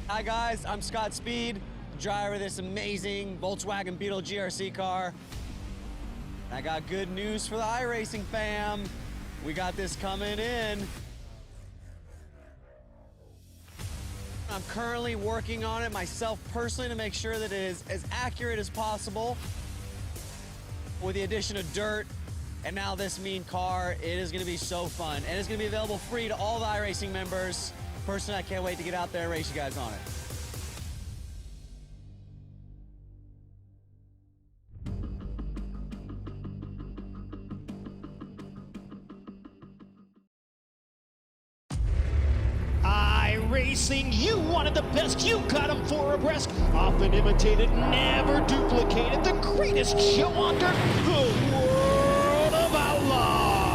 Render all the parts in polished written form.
Hi guys, I'm Scott Speed, driver of this amazing Volkswagen Beetle GRC car. I got good news for the iRacing fam. We got this coming in. I'm currently working on it myself personally to make sure that it is as accurate as possible. With the addition of dirt and now this mean car, it is gonna be so fun. And it's gonna be available free to all the iRacing members. Personally, I can't wait to get out there and race you guys on it. iRacing, you wanted the best, you got them for a breast. Often imitated, never duplicated. The greatest show on dirt, the World of Outlaws.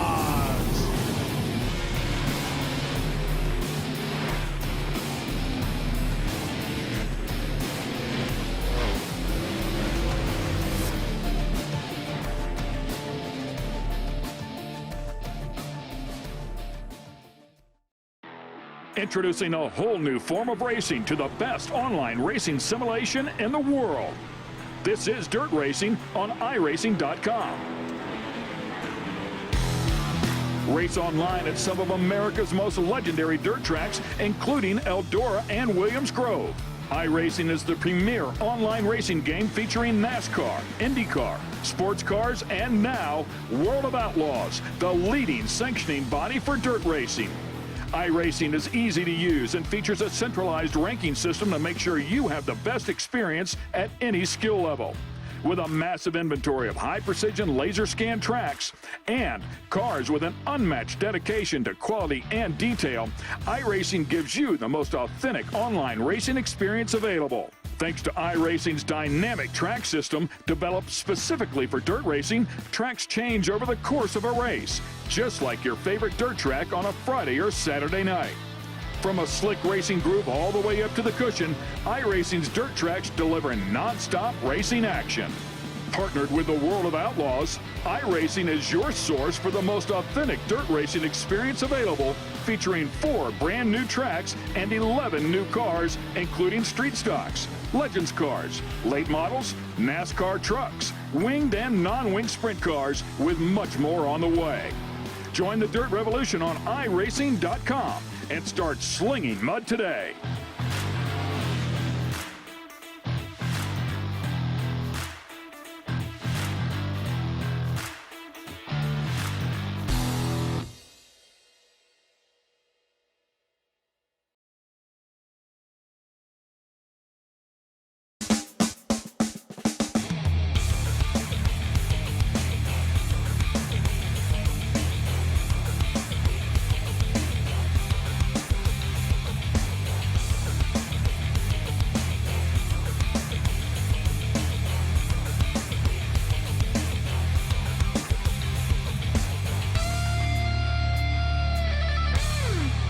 Introducing a whole new form of racing to the best online racing simulation in the world. This is Dirt Racing on iRacing.com. Race online at some of America's most legendary dirt tracks, including Eldora and Williams Grove. iRacing is the premier online racing game featuring NASCAR, IndyCar, sports cars, and now World of Outlaws, the leading sanctioning body for dirt racing. iRacing is easy to use and features a centralized ranking system to make sure you have the best experience at any skill level. With a massive inventory of high-precision laser scan tracks and cars with an unmatched dedication to quality and detail, iRacing gives you the most authentic online racing experience available. Thanks to iRacing's dynamic track system, developed specifically for dirt racing, tracks change over the course of a race, just like your favorite dirt track on a Friday or Saturday night. From a slick racing groove all the way up to the cushion, iRacing's dirt tracks deliver non-stop racing action. Partnered with the World of Outlaws, iRacing is your source for the most authentic dirt racing experience available, featuring 4 brand new tracks and 11 new cars, including street stocks, Legends cars, late models, NASCAR trucks, winged and non-winged sprint cars, with much more on the way. Join the Dirt Revolution on iRacing.com and start slinging mud today.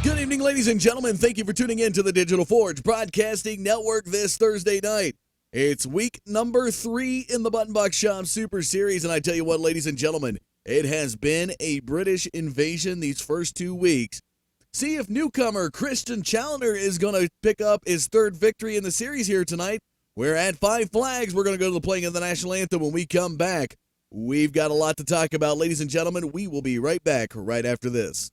Good evening, ladies and gentlemen. Thank you for tuning in to the Digital Forge Broadcasting Network this Thursday night. It's week number 3 in the Button Box Shop Super Series, and I tell you what, ladies and gentlemen, it has been a British invasion these first 2 weeks. See if newcomer Christian Challenger is going to pick up his 3rd victory in the series here tonight. We're at 5 Flags. We're going to go to the playing of the National Anthem when we come back. We've got a lot to talk about, ladies and gentlemen. We will be right back right after this.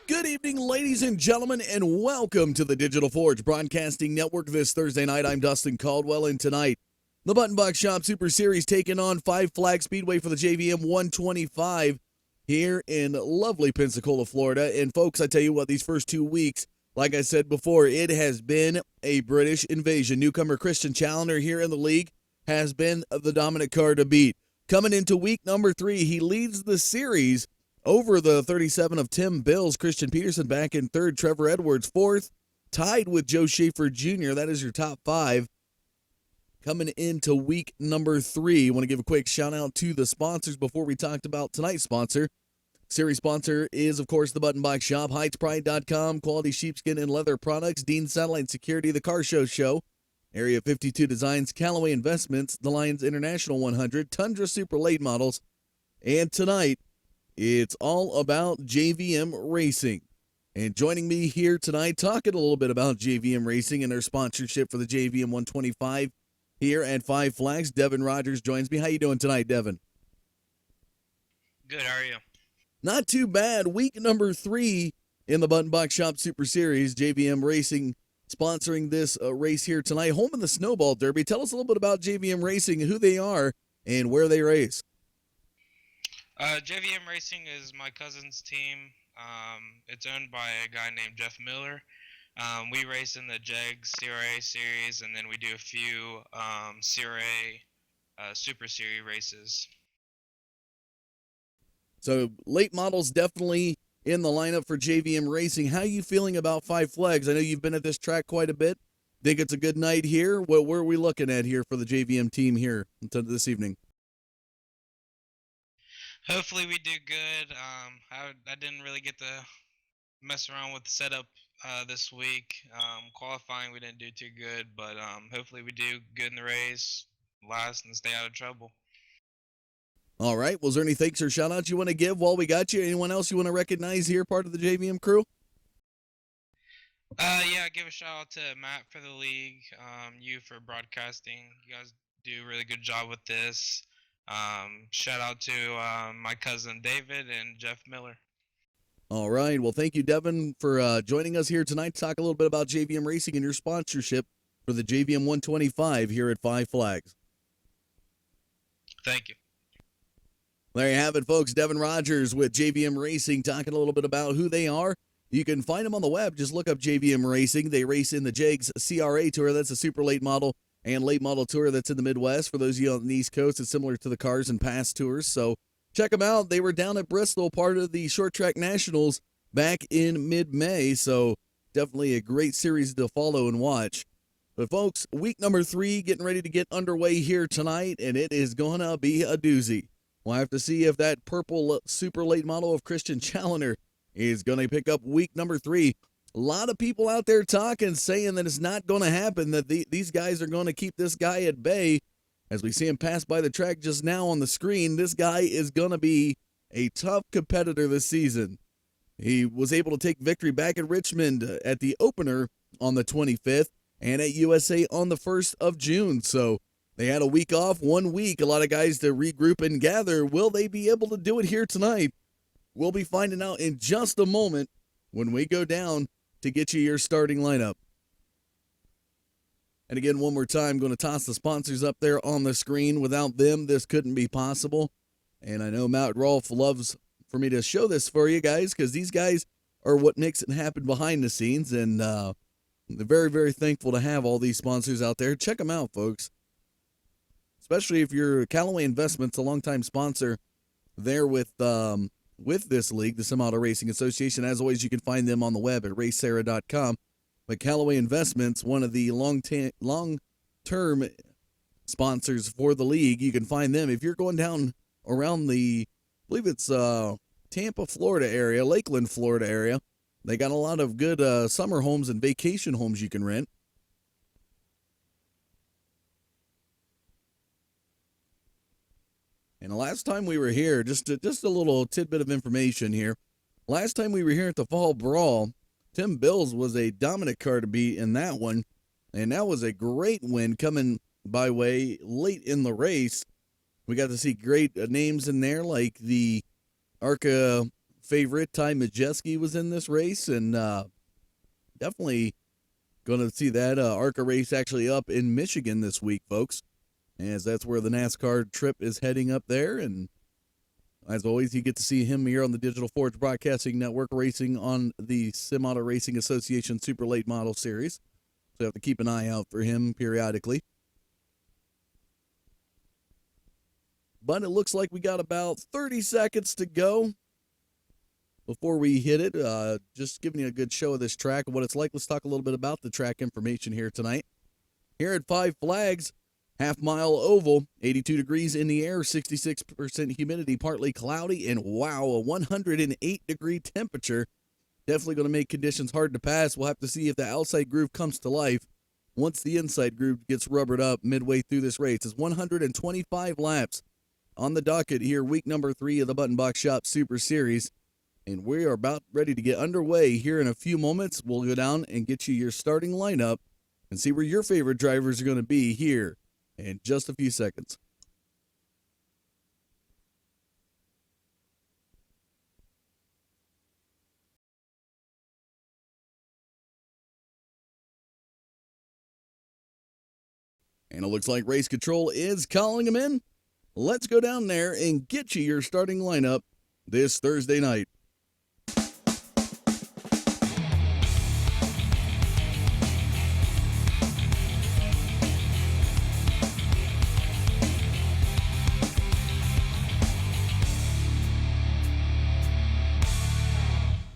Good evening, ladies and gentlemen, and welcome to the Digital Forge Broadcasting Network this Thursday night. I'm Dustin Caldwell, and tonight, the Button Box Shop Super Series taking on 5 Flag Speedway for the JVM 125 here in lovely Pensacola, Florida. And folks, I tell you what, these first 2 weeks, like I said before, it has been a British invasion. Newcomer Christian Challenger here in the league has been the dominant car to beat. Coming into week number 3, he leads the series over the 37 of Tim Bills. Christian Peterson back in 3rd, Trevor Edwards 4th, tied with Joe Schaefer Jr. That is your top 5. Coming into week number 3, I want to give a quick shout out to the sponsors before we talked about tonight's sponsor. Series sponsor is, of course, the Button Box Shop, HeightsPride.com, quality sheepskin and leather products, Dean Satellite Security, the Car Show, Area 52 Designs, Callaway Investments, the Lions International 100, Tundra Super Late Models, and tonight, it's all about JVM Racing. And joining me here tonight, talking a little bit about JVM Racing and their sponsorship for the JVM 125 here at 5 Flags, Devin Rogers joins me. How you doing tonight, Devin? Good, how are you? Not too bad. Week number 3 in the Button Box Shop Super Series. JVM Racing sponsoring this race here tonight. Home in the Snowball Derby. Tell us a little bit about JVM Racing, who they are, and where they race. JVM Racing is my cousin's team. It's owned by a guy named Jeff Miller. We race in the JEGS CRA series, and then we do a few CRA Super Series races. So late models definitely in the lineup for JVM Racing. How are you feeling about 5 Flags? I know you've been at this track quite a bit. Think it's a good night here? What are we looking at here for the JVM team here this evening? Hopefully we do good. I didn't really get to mess around with the setup this week. Qualifying we didn't do too good, but hopefully we do good in the race, last, and stay out of trouble. All right. Was there any thanks or shout-outs you want to give while we got you? Anyone else you want to recognize here, part of the JVM crew? Yeah, give a shout-out to Matt for the league, you for broadcasting. You guys do a really good job with this. Shout out to my cousin David and Jeff Miller. All right. Well, thank you, Devin, for joining us here tonight to talk a little bit about JVM Racing and your sponsorship for the JVM 125 here at 5 Flags. Thank you. There you have it, folks. Devin Rogers with JVM Racing talking a little bit about who they are. You can find them on the web. Just look up JVM Racing. They race in the JEGS CRA Tour. That's a super late model and late model tour that's in the Midwest. For those of you on the East Coast, it's similar to the Cars and Pass tours. So check them out. They were down at Bristol, part of the Short Track Nationals back in mid-May. So definitely a great series to follow and watch. But folks, week number 3 getting ready to get underway here tonight, and it is going to be a doozy. We'll have to see if that purple super late model of Christian Challenger is going to pick up week number 3. A lot of people out there talking, saying that it's not going to happen, that these guys are going to keep this guy at bay. As we see him pass by the track just now on the screen, this guy is going to be a tough competitor this season. He was able to take victory back at Richmond at the opener on the 25th and at USA on the 1st of June. So they had a week off, 1 week, a lot of guys to regroup and gather. Will they be able to do it here tonight? We'll be finding out in just a moment when we go down to get you your starting lineup. And again, one more time, going to toss the sponsors up there on the screen. Without them, this couldn't be possible. And I know Matt Rolfe loves for me to show this for you guys, because these guys are what makes it happen behind the scenes. And they're very, very thankful to have all these sponsors out there. Check them out, folks. Especially if you're Callaway Investments, a longtime sponsor there with this league, the Semi-Auto Racing Association. As always, you can find them on the web at racera.com. But Callaway Investments, one of the long-term sponsors for the league, you can find them. If you're going down around I believe it's Tampa, Florida area, Lakeland, Florida area, they got a lot of good summer homes and vacation homes you can rent. And the last time we were here, just a little tidbit of information here. Last time we were here at the Fall Brawl, Tim Bills was a dominant car to beat in that one. And that was a great win coming by way late in the race. We got to see great names in there, like the ARCA favorite, Ty Majeski, was in this race. And definitely going to see that ARCA race actually up in Michigan this week, folks, as that's where the NASCAR trip is heading up there. And as always, you get to see him here on the Digital Forge Broadcasting Network racing on the Semi-Auto Racing Association Super Late Model Series. So you have to keep an eye out for him periodically. But it looks like we got about 30 seconds to go before we hit it. Just giving you a good show of this track and what it's like. Let's talk a little bit about the track information here tonight. Here at Five Flags, half-mile oval, 82 degrees in the air, 66% humidity, partly cloudy, and wow, a 108-degree temperature. Definitely going to make conditions hard to pass. We'll have to see if the outside groove comes to life once the inside groove gets rubbered up midway through this race. It's 125 laps on the docket here, week number 3 of the Button Box Shop Super Series. And we are about ready to get underway here in a few moments. We'll go down and get you your starting lineup and see where your favorite drivers are going to be here in just a few seconds. And it looks like Race Control is calling them in. Let's go down there and get you your starting lineup this Thursday night.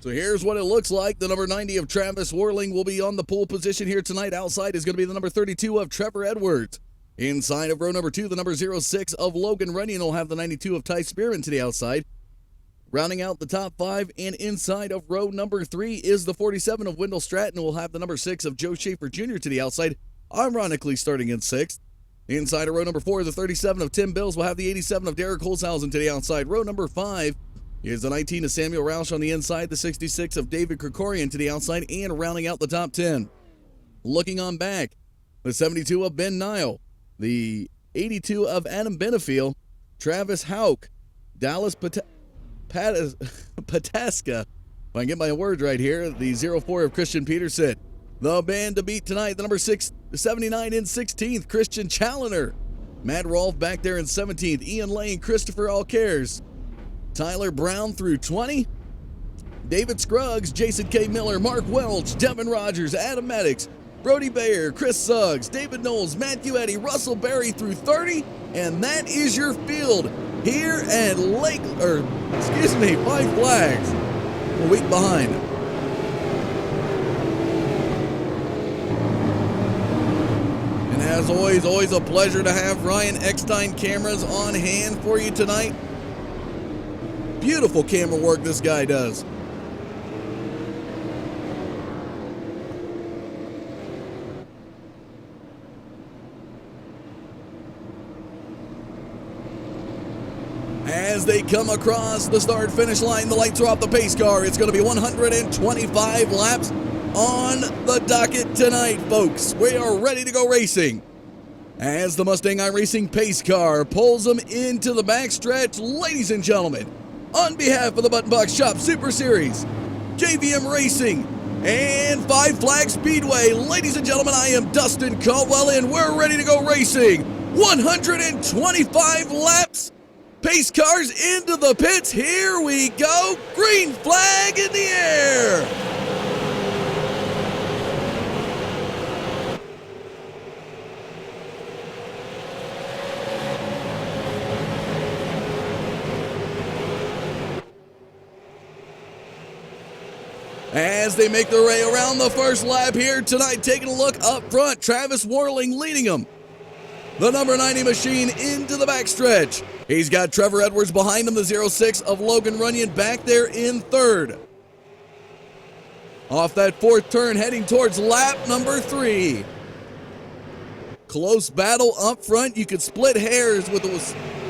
So here's what it looks like. The number 90 of Travis Worling will be on the pole position here tonight. Outside is going to be the number 32 of Trevor Edwards. Inside of row number 2, the number 06 of Logan Runyon will have the 92 of Ty Spearman to the outside. Rounding out the top 5, and inside of row number 3 is the 47 of Wendell Stratton, will have the number 6 of Joe Schaefer Jr. to the outside, ironically starting in 6th. Inside of row number 4, the 37 of Tim Bills will have the 87 of Derek Holzhausen to the outside. Row number 5 is the 19 of Samuel Roush on the inside, the 66 of David Krikorian to the outside, and rounding out the top 10. Looking on back, the 72 of Ben Nile, the 82 of Adam Benefiel, Travis Hauk, Dallas Pataska, if I can get my words right here, the 04 of Christian Peterson. The band to beat tonight, the number 79 in 16th, Christian Challenger. Matt Rolfe back there in 17th, Ian Lane, Christopher Alcares. Tyler Brown through 20. David Scruggs, Jason K. Miller, Mark Welch, Devin Rogers, Adam Maddox, Brody Bayer, Chris Suggs, David Knowles, Matthew Eddy, Russell Berry through 30, and that is your field here at Five Flags. A week behind. And as always a pleasure to have Ryan Eckstein cameras on hand for you tonight. Beautiful camera work this guy does. As they come across the start-finish line, the lights are off the pace car. It's going to be 125 laps on the docket tonight, folks. We are ready to go racing. As the Mustang iRacing pace car pulls them into the backstretch, ladies and gentlemen, on behalf of the Button Box Shop Super Series, JVM Racing, and Five Flag Speedway, ladies and gentlemen, I am Dustin Caldwell, and we're ready to go racing. 125 laps. Pace cars into the pits. Here we go. Green flag in the air. As they make their way around the first lap here tonight, taking a look up front, Travis Warling leading them. The number 90 machine into the backstretch. He's got Trevor Edwards behind him, the 06 of Logan Runyon back there in third. Off that fourth turn, heading towards lap number 3. Close battle up front. You could split hairs with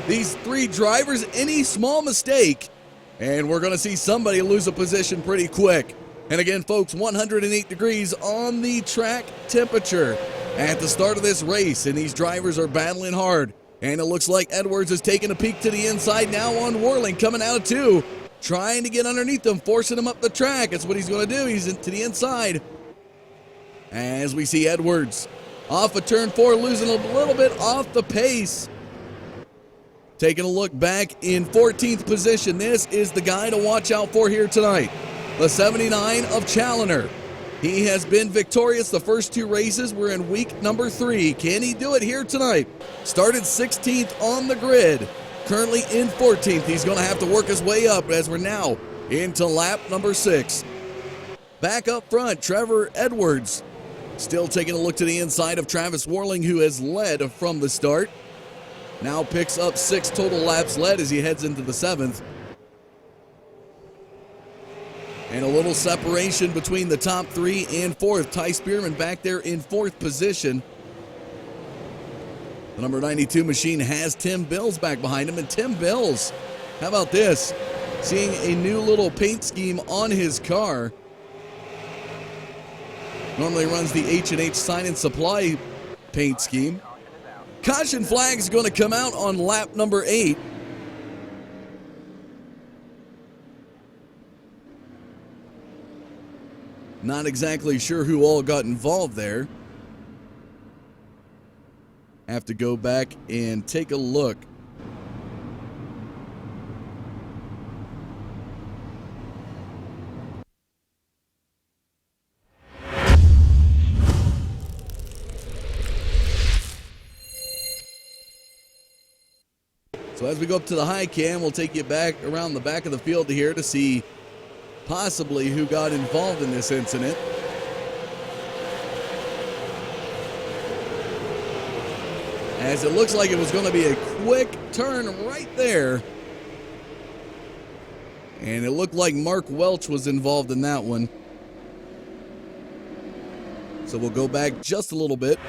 these three drivers. Any small mistake, and we're going to see somebody lose a position pretty quick. And again, folks, 108 degrees on the track temperature at the start of this race, and these drivers are battling hard. And it looks like Edwards is taking a peek to the inside now on Warling, coming out of 2, trying to get underneath them, forcing him up the track. That's what he's going to do. He's into the inside. As we see Edwards off of turn 4, losing a little bit off the pace. Taking a look back in 14th position. This is the guy to watch out for here tonight. The 79 of Challoner. He has been victorious the first 2 races. We're in week number 3. Can he do it here tonight? Started 16th on the grid. Currently in 14th. He's going to have to work his way up as we're now into lap number 6. Back up front, Trevor Edwards. Still taking a look to the inside of Travis Warling, who has led from the start. Now picks up 6 total laps led as he heads into the 7th. And a little separation between the top 3 and 4th. Ty Spearman back there in 4th position. The number 92 machine has Tim Bills back behind him. And Tim Bills, how about this? Seeing a new little paint scheme on his car. Normally runs the H&H Sign and Supply paint scheme. Caution flag is going to come out on lap number 8. Not exactly sure who all got involved there. Have to go back and take a look. So as we go up to the high cam, we'll take you back around the back of the field here to see possibly who got involved in this incident. As it looks like it was going to be a quick turn right there. And it looked like Mark Welch was involved in that one. So we'll go back just a little bit.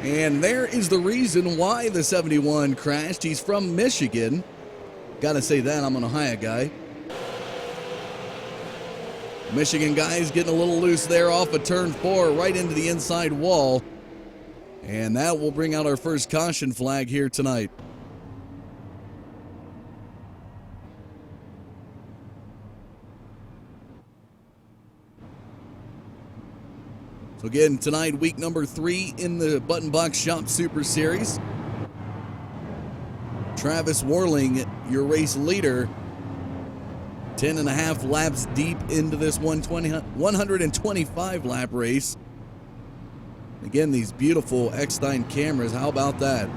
And there is the reason why the 71 crashed. He's from Michigan. Gotta say that, I'm an Ohio guy. Michigan guy's getting a little loose there off of turn 4, right into the inside wall. And that will bring out our first caution flag here tonight. So again, tonight, week number 3 in the Button Box Shop Super Series. Travis Worling, your race leader, 10.5 laps deep into this 125 lap race. Again, these beautiful Eckstein cameras, how about that?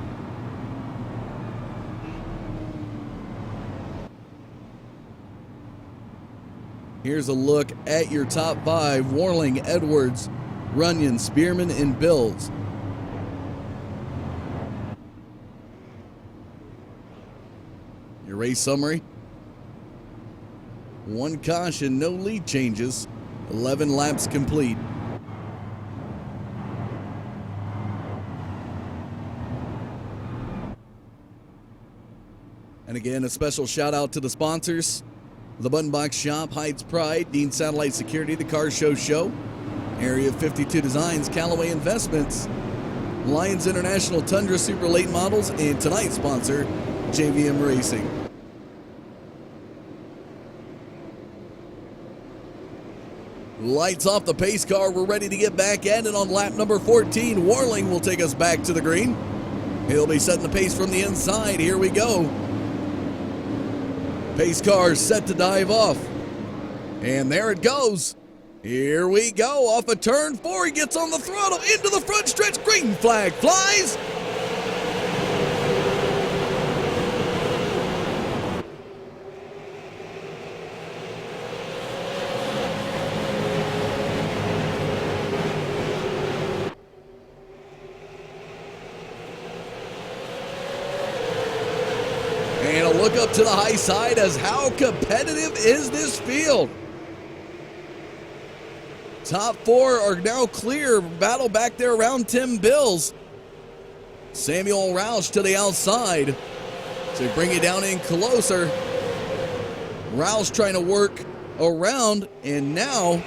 Here's a look at your top 5: Worling, Edwards, Runyon, Spearman, and Bills. Your race summary: 1 caution, no lead changes, 11 laps complete. And again, a special shout out to the sponsors: the Button Box Shop, Heights Pride, Dean Satellite Security, the Car Show, Area 52 Designs, Callaway Investments, Lions International Tundra Super Late Models, and tonight's sponsor, JVM Racing. Lights off the pace car. We're ready to get back at it on lap number 14. Worling will take us back to the green. He'll be setting the pace from the inside. Here we go. Pace car set to dive off. And there it goes. Here we go. Off of turn 4. He gets on the throttle into the front stretch. Green flag flies. And a look up to the high side as how competitive is this field? Top 4 are now clear. Battle back there around Tim Bills. Samuel Roush to the outside. So bring it down in closer. Roush trying to work around, and now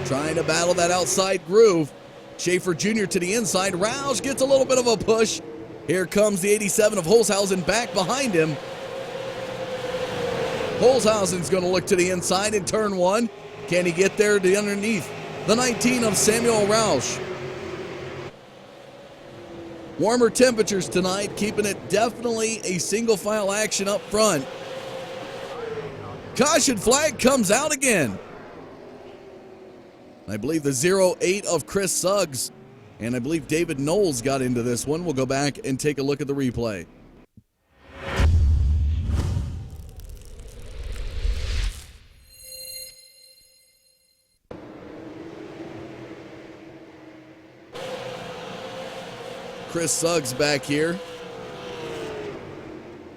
trying to battle that outside groove. Schaefer Jr. to the inside. Roush gets a little bit of a push. Here comes the 87 of Holzhausen back behind him. Holzhausen's going to look to the inside in turn 1. Can he get there to underneath? The 19 of Samuel Roush. Warmer temperatures tonight, keeping it definitely a single file action up front. Caution flag comes out again. I believe the 08 of Chris Suggs, and I believe David Knowles got into this one. We'll go back and take a look at the replay. Chris Suggs back here.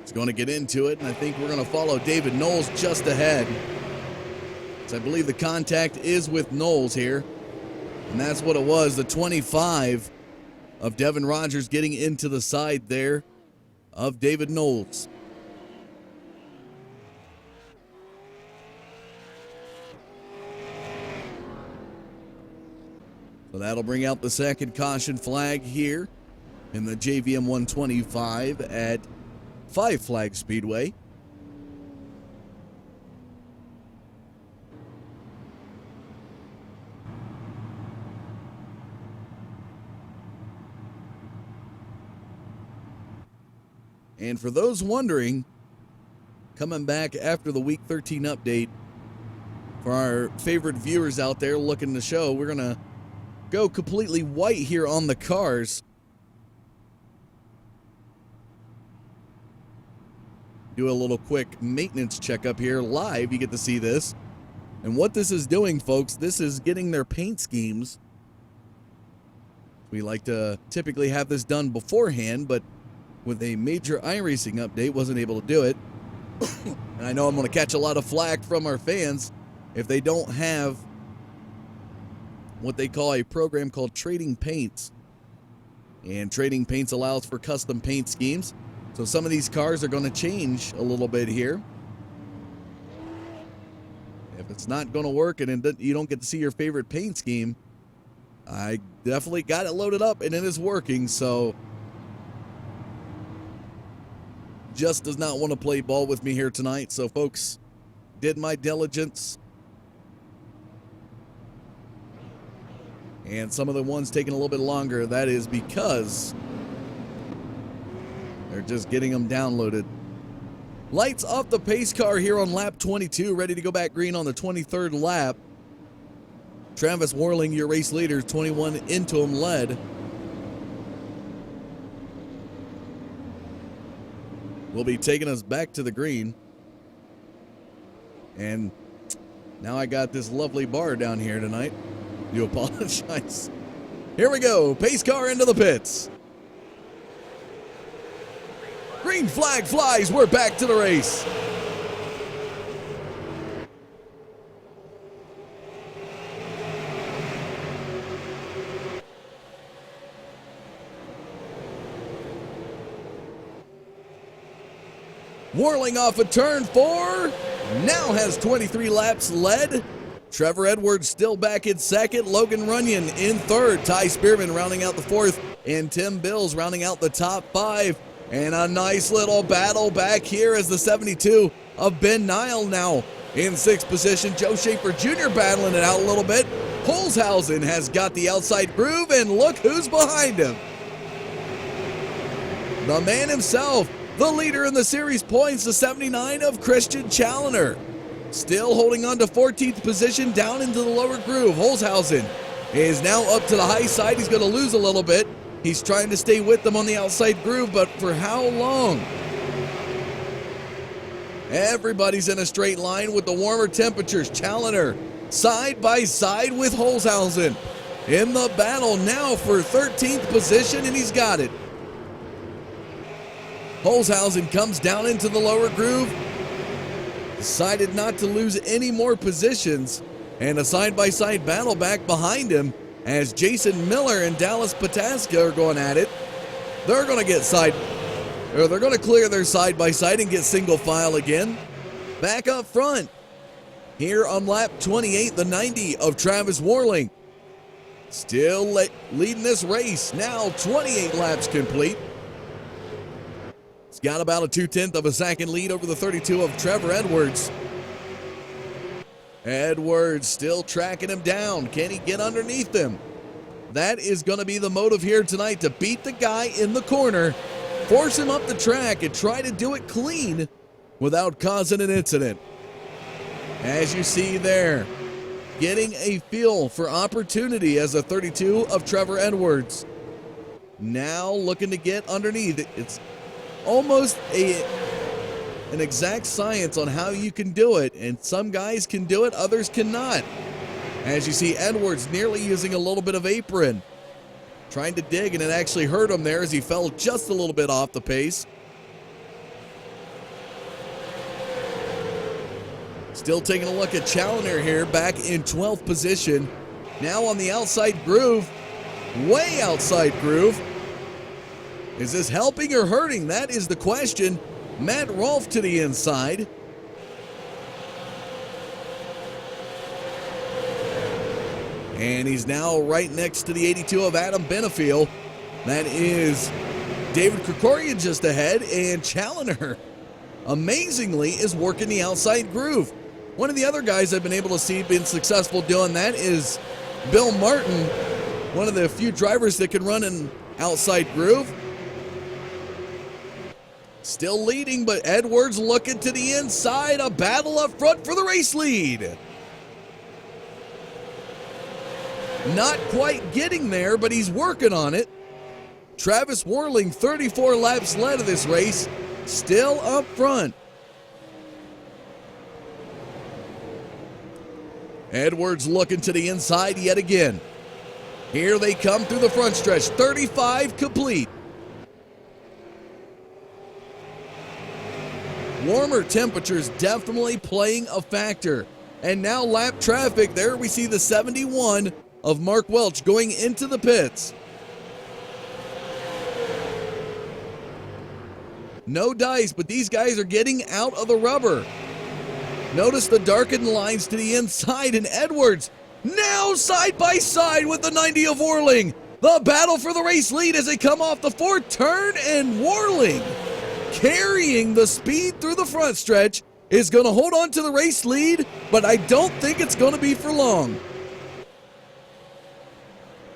He's going to get into it, and I think we're going to follow David Knowles just ahead. So I believe the contact is with Knowles here. And that's what it was, the 25 of Devin Rogers getting into the side there of David Knowles. So that'll bring out the second caution flag here in the JVM 125 at Five Flag Speedway. And for those wondering, coming back after the Week 13 update, for our favorite viewers out there looking the show, we're going to go completely white here on the cars. Do a little quick maintenance checkup here live. You get to see this. And what this is doing, folks, this is getting their paint schemes. We like to typically have this done beforehand, but with a major iRacing update, wasn't able to do it. And I know I'm going to catch a lot of flack from our fans if they don't have what they call a program called Trading Paints. And Trading Paints allows for custom paint schemes. So some of these cars are going to change a little bit here. If it's not going to work and you don't get to see your favorite paint scheme, I definitely got it loaded up and it is working. So just does not want to play ball with me here tonight. So folks, did my diligence. And some of the ones taking a little bit longer, that is because they're just getting them downloaded. Lights off the pace car here on lap 22, ready to go back green on the 23rd lap. Travis Worling, your race leader, 21 into him led. Will be taking us back to the green. And now I got this lovely bar down here tonight. Do apologize. Here we go. Pace car into the pits. Green flag flies. We're back to the race. Whirling off of turn 4. Now has 23 laps led. Trevor Edwards still back in second. Logan Runyon in third. Ty Spearman rounding out the fourth. And Tim Bills rounding out the top 5. And a nice little battle back here as the 72 of Ben Nile now in 6th position. Joe Schaefer Jr. battling it out a little bit. Holzhausen has got the outside groove, and look who's behind him. The man himself, the leader in the series points, the 79 of Christian Challoner. Still holding on to 14th position down into the lower groove. Holzhausen is now up to the high side. He's going to lose a little bit. He's trying to stay with them on the outside groove, but for how long? Everybody's in a straight line with the warmer temperatures. Challoner side by side with Holzhausen in the battle now for 13th position, and he's got it. Holzhausen comes down into the lower groove. Decided not to lose any more positions, and a side-by-side battle back behind him as Jason Miller and Dallas Pataska are going at it. They're going to clear their side-by-side and get single file again. Back up front here on lap 28, the 90 of Travis Worling. Still leading this race, now 28 laps complete. He's got about a 2/10 of a second lead over the 32 of Trevor Edwards. Edwards still tracking him down. Can he get underneath him? That is going to be the motive here tonight, to beat the guy in the corner, force him up the track, and try to do it clean without causing an incident. As you see there, getting a feel for opportunity as a 32 of Trevor Edwards. Now looking to get underneath. It's almost an exact science on how you can do it, and some guys can do it, others cannot. As you see, Edwards nearly using a little bit of apron, trying to dig, and it actually hurt him there as he fell just a little bit off the pace. Still taking a look at Challoner here, back in 12th position. Now on the outside groove, way outside groove. Is this helping or hurting? That is the question. Matt Rolfe to the inside. And he's now right next to the 82 of Adam Benefiel. That is David Krikorian just ahead, and Challoner, amazingly, is working the outside groove. One of the other guys I've been able to see been successful doing that is Bill Martin, one of the few drivers that can run an outside groove. Still leading, but Edwards looking to the inside. A battle up front for the race lead. Not quite getting there, but he's working on it. Travis Worling, 34 laps led of this race, still up front. Edwards looking to the inside yet again. Here they come through the front stretch, 35 complete. Warmer temperatures definitely playing a factor. And now lap traffic. There we see the 71 of Mark Welch going into the pits. No dice, but these guys are getting out of the rubber. Notice the darkened lines to the inside, and Edwards now side by side with the 90 of Worling. The battle for the race lead as they come off the fourth turn, and Worling, carrying the speed through the front stretch, is going to hold on to the race lead, but I don't think it's going to be for long.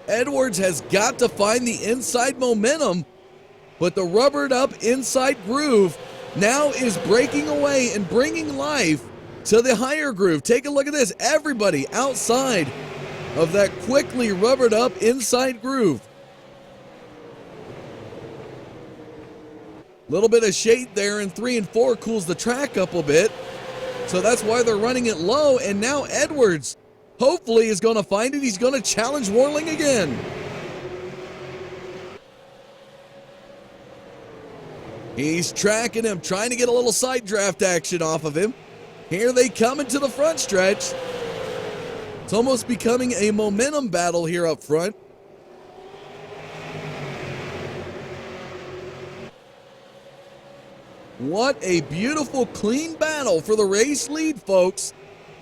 Edwards has got to find the inside momentum, but the rubbered up inside groove now is breaking away and bringing life to the higher groove. Take a look at this. Everybody outside of that quickly rubbered up inside groove. Little bit of shade there in 3 and 4 cools the track up a bit. So that's why they're running it low. And now Edwards hopefully is going to find it. He's going to challenge Worling again. He's tracking him, trying to get a little side draft action off of him. Here they come into the front stretch. It's almost becoming a momentum battle here up front. What a beautiful, clean battle for the race lead, folks.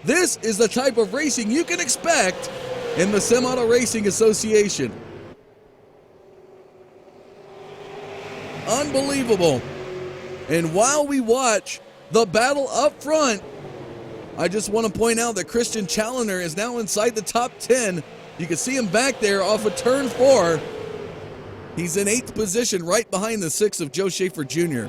This is the type of racing you can expect in the Semi-Auto Racing Association. Unbelievable. And while we watch the battle up front, I just want to point out that Christian Challoner is now inside the top 10. You can see him back there off of turn 4. He's in 8th position, right behind the 6 of Joe Schaefer Jr.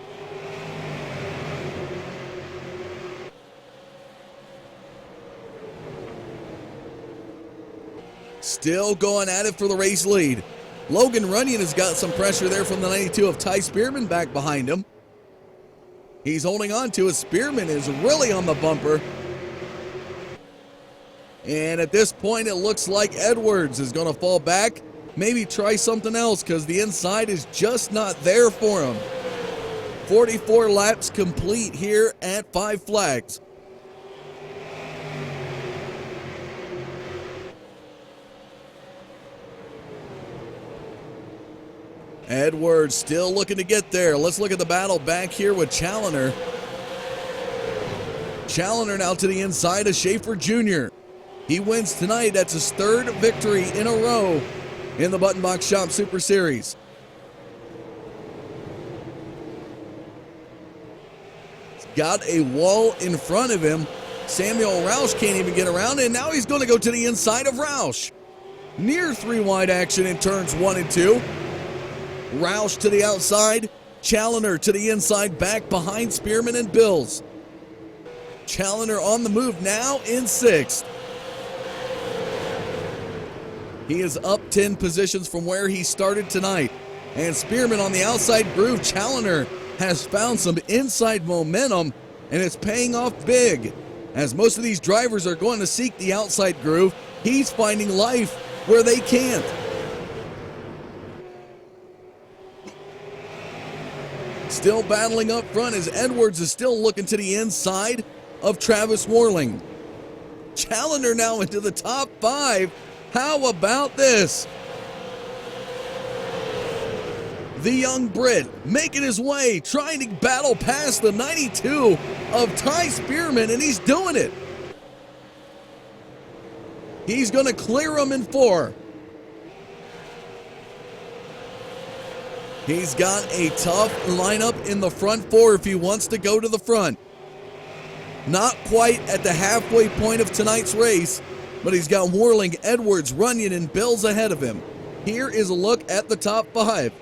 Still going at it for the race lead. Logan Runyon has got some pressure there from the 92 of Ty Spearman back behind him. He's holding on to it. Spearman is really on the bumper. And at this point, it looks like Edwards is going to fall back. Maybe try something else because the inside is just not there for him. 44 laps complete here at Five Flags. Edwards still looking to get there. Let's look at the battle back here with Challoner. Challoner now to the inside of Schaefer Jr. He wins tonight. That's his 3rd victory in a row in the Button Box Shop Super Series. He's got a wall in front of him. Samuel Roush can't even get around, and now he's going to go to the inside of Roush. Near 3 wide action in turns 1 and 2. Roush to the outside, Challoner to the inside, back behind Spearman and Bills. Challoner on the move now in 6th. He is up 10 positions from where he started tonight. And Spearman on the outside groove. Challoner has found some inside momentum, and it's paying off big. As most of these drivers are going to seek the outside groove, he's finding life where they can't. Still battling up front as Edwards is still looking to the inside of Travis Worling. Challoner now into the top 5. How about this? The young Brit making his way, trying to battle past the 92 of Ty Spearman, and he's doing it. He's going to clear him in 4. He's got a tough lineup in the front 4 if he wants to go to the front. Not quite at the halfway point of tonight's race, but he's got Worling, Edwards, Runyon, and Bills ahead of him. Here is a look at the top 5.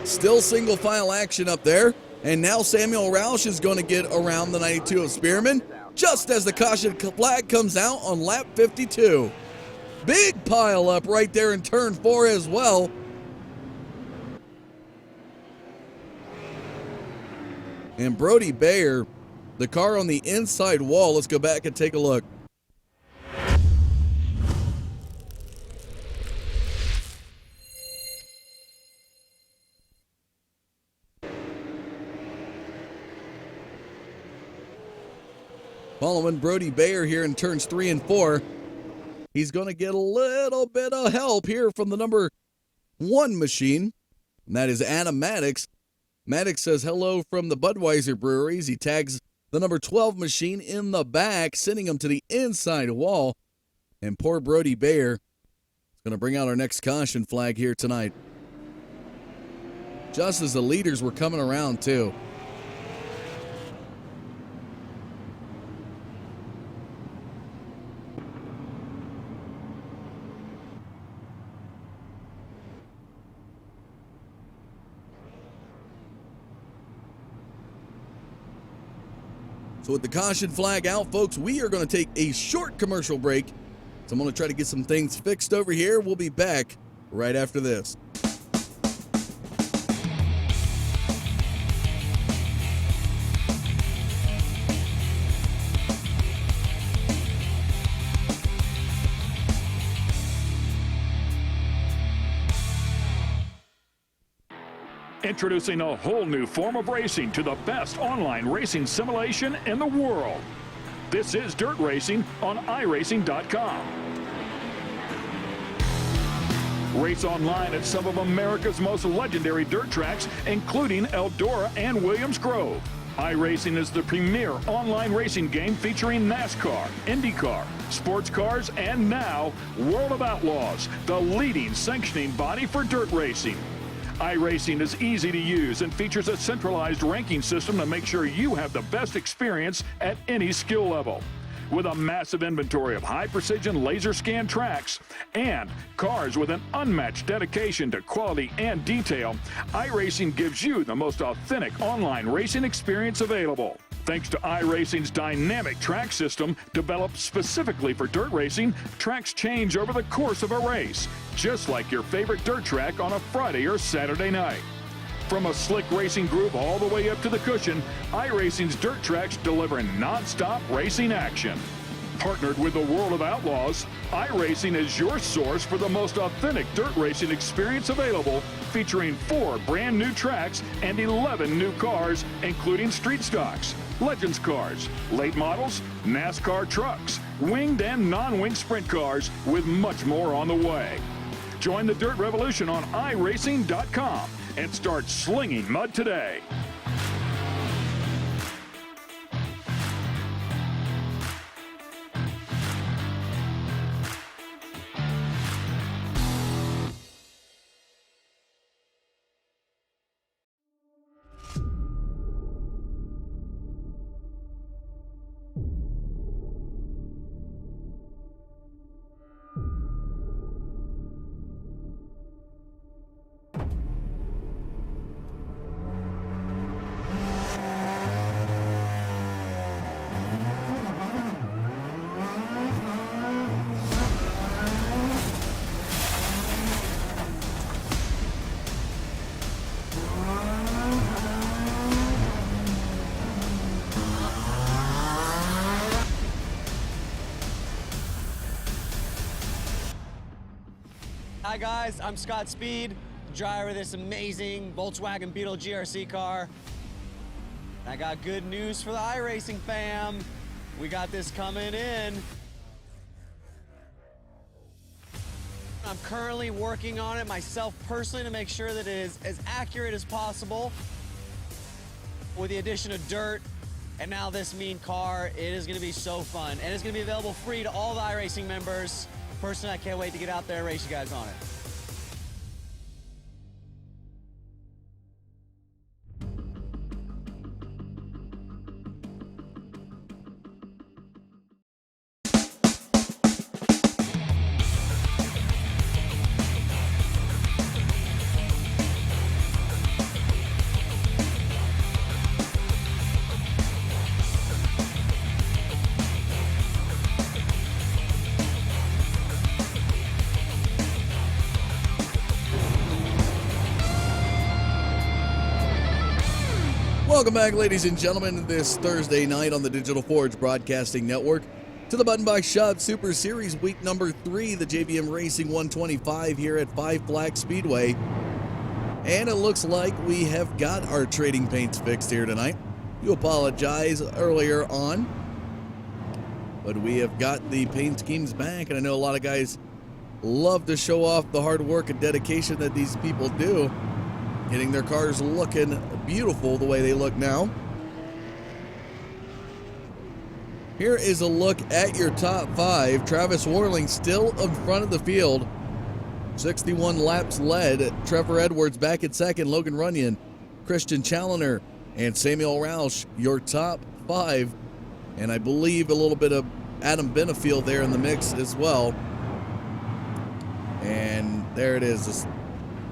Still single file action up there. And now Samuel Roush is going to get around the 92 of Spearman just as the caution flag comes out on lap 52. Big pile up right there in turn 4 as well. And Brody Bayer, the car on the inside wall. Let's go back and take a look. Following Brody Bayer here in turns 3 and 4. He's going to get a little bit of help here from the number 1 machine, and that is Adam Maddox. Maddox says hello from the Budweiser Breweries. He tags the number 12 machine in the back, sending him to the inside wall. And poor Brody Bayer is going to bring out our next caution flag here tonight. just as the leaders were coming around too. So with the caution flag out, folks, we are going to take a short commercial break. So I'm going to try to get some things fixed over here. We'll be back right after this. Introducing a whole new form of racing to the best online racing simulation in the world. This is Dirt Racing on iRacing.com. Race online at some of America's most legendary dirt tracks, including Eldora and Williams Grove. iRacing is the premier online racing game featuring NASCAR, IndyCar, sports cars, and now World of Outlaws, the leading sanctioning body for dirt racing. iRacing is easy to use and features a centralized ranking system to make sure you have the best experience at any skill level. With a massive inventory of high-precision laser scan tracks and cars with an unmatched dedication to quality and detail, iRacing gives you the most authentic online racing experience available. Thanks to iRacing's dynamic track system, developed specifically for dirt racing, tracks change over the course of a race, just like your favorite dirt track on a Friday or Saturday night. From a slick racing groove all the way up to the cushion, iRacing's dirt tracks deliver non-stop racing action. Partnered with the World of Outlaws, iRacing is your source for the most authentic dirt racing experience available, featuring 4 brand new tracks and 11 new cars, including street stocks, Legends cars, late models, NASCAR trucks, winged and non-winged sprint cars, with much more on the way. Join the Dirt Revolution on iRacing.com and start slinging mud today. Hi guys, I'm Scott Speed, driver of this amazing Volkswagen Beetle GRC car. I got good news for the iRacing fam. We got this coming in. I'm currently working on it myself personally to make sure that it is as accurate as possible. With the addition of dirt and now this mean car, it is going to be so fun. And it's going to be available free to all the iRacing members. Personally, I can't wait to get out there and race you guys on it. Welcome back, ladies and gentlemen, this Thursday night on the Digital Forge Broadcasting Network to the Button Box Shop Super Series week number 3, the JBM Racing 125 here at 5 Flag Speedway. And it looks like we have got our trading paints fixed here tonight. You apologize earlier on, but we have got the paint schemes back, and I know a lot of guys love to show off the hard work and dedication that these people do, getting their cars looking beautiful the way they look now. Here is a look at your top 5. Travis Worling still in front of the field 61 laps led. Trevor Edwards back at second. Logan Runyon, Christian Challoner, and Samuel Roush, your top 5. And I believe a little bit of Adam Benefield there in the mix as well. And there it is.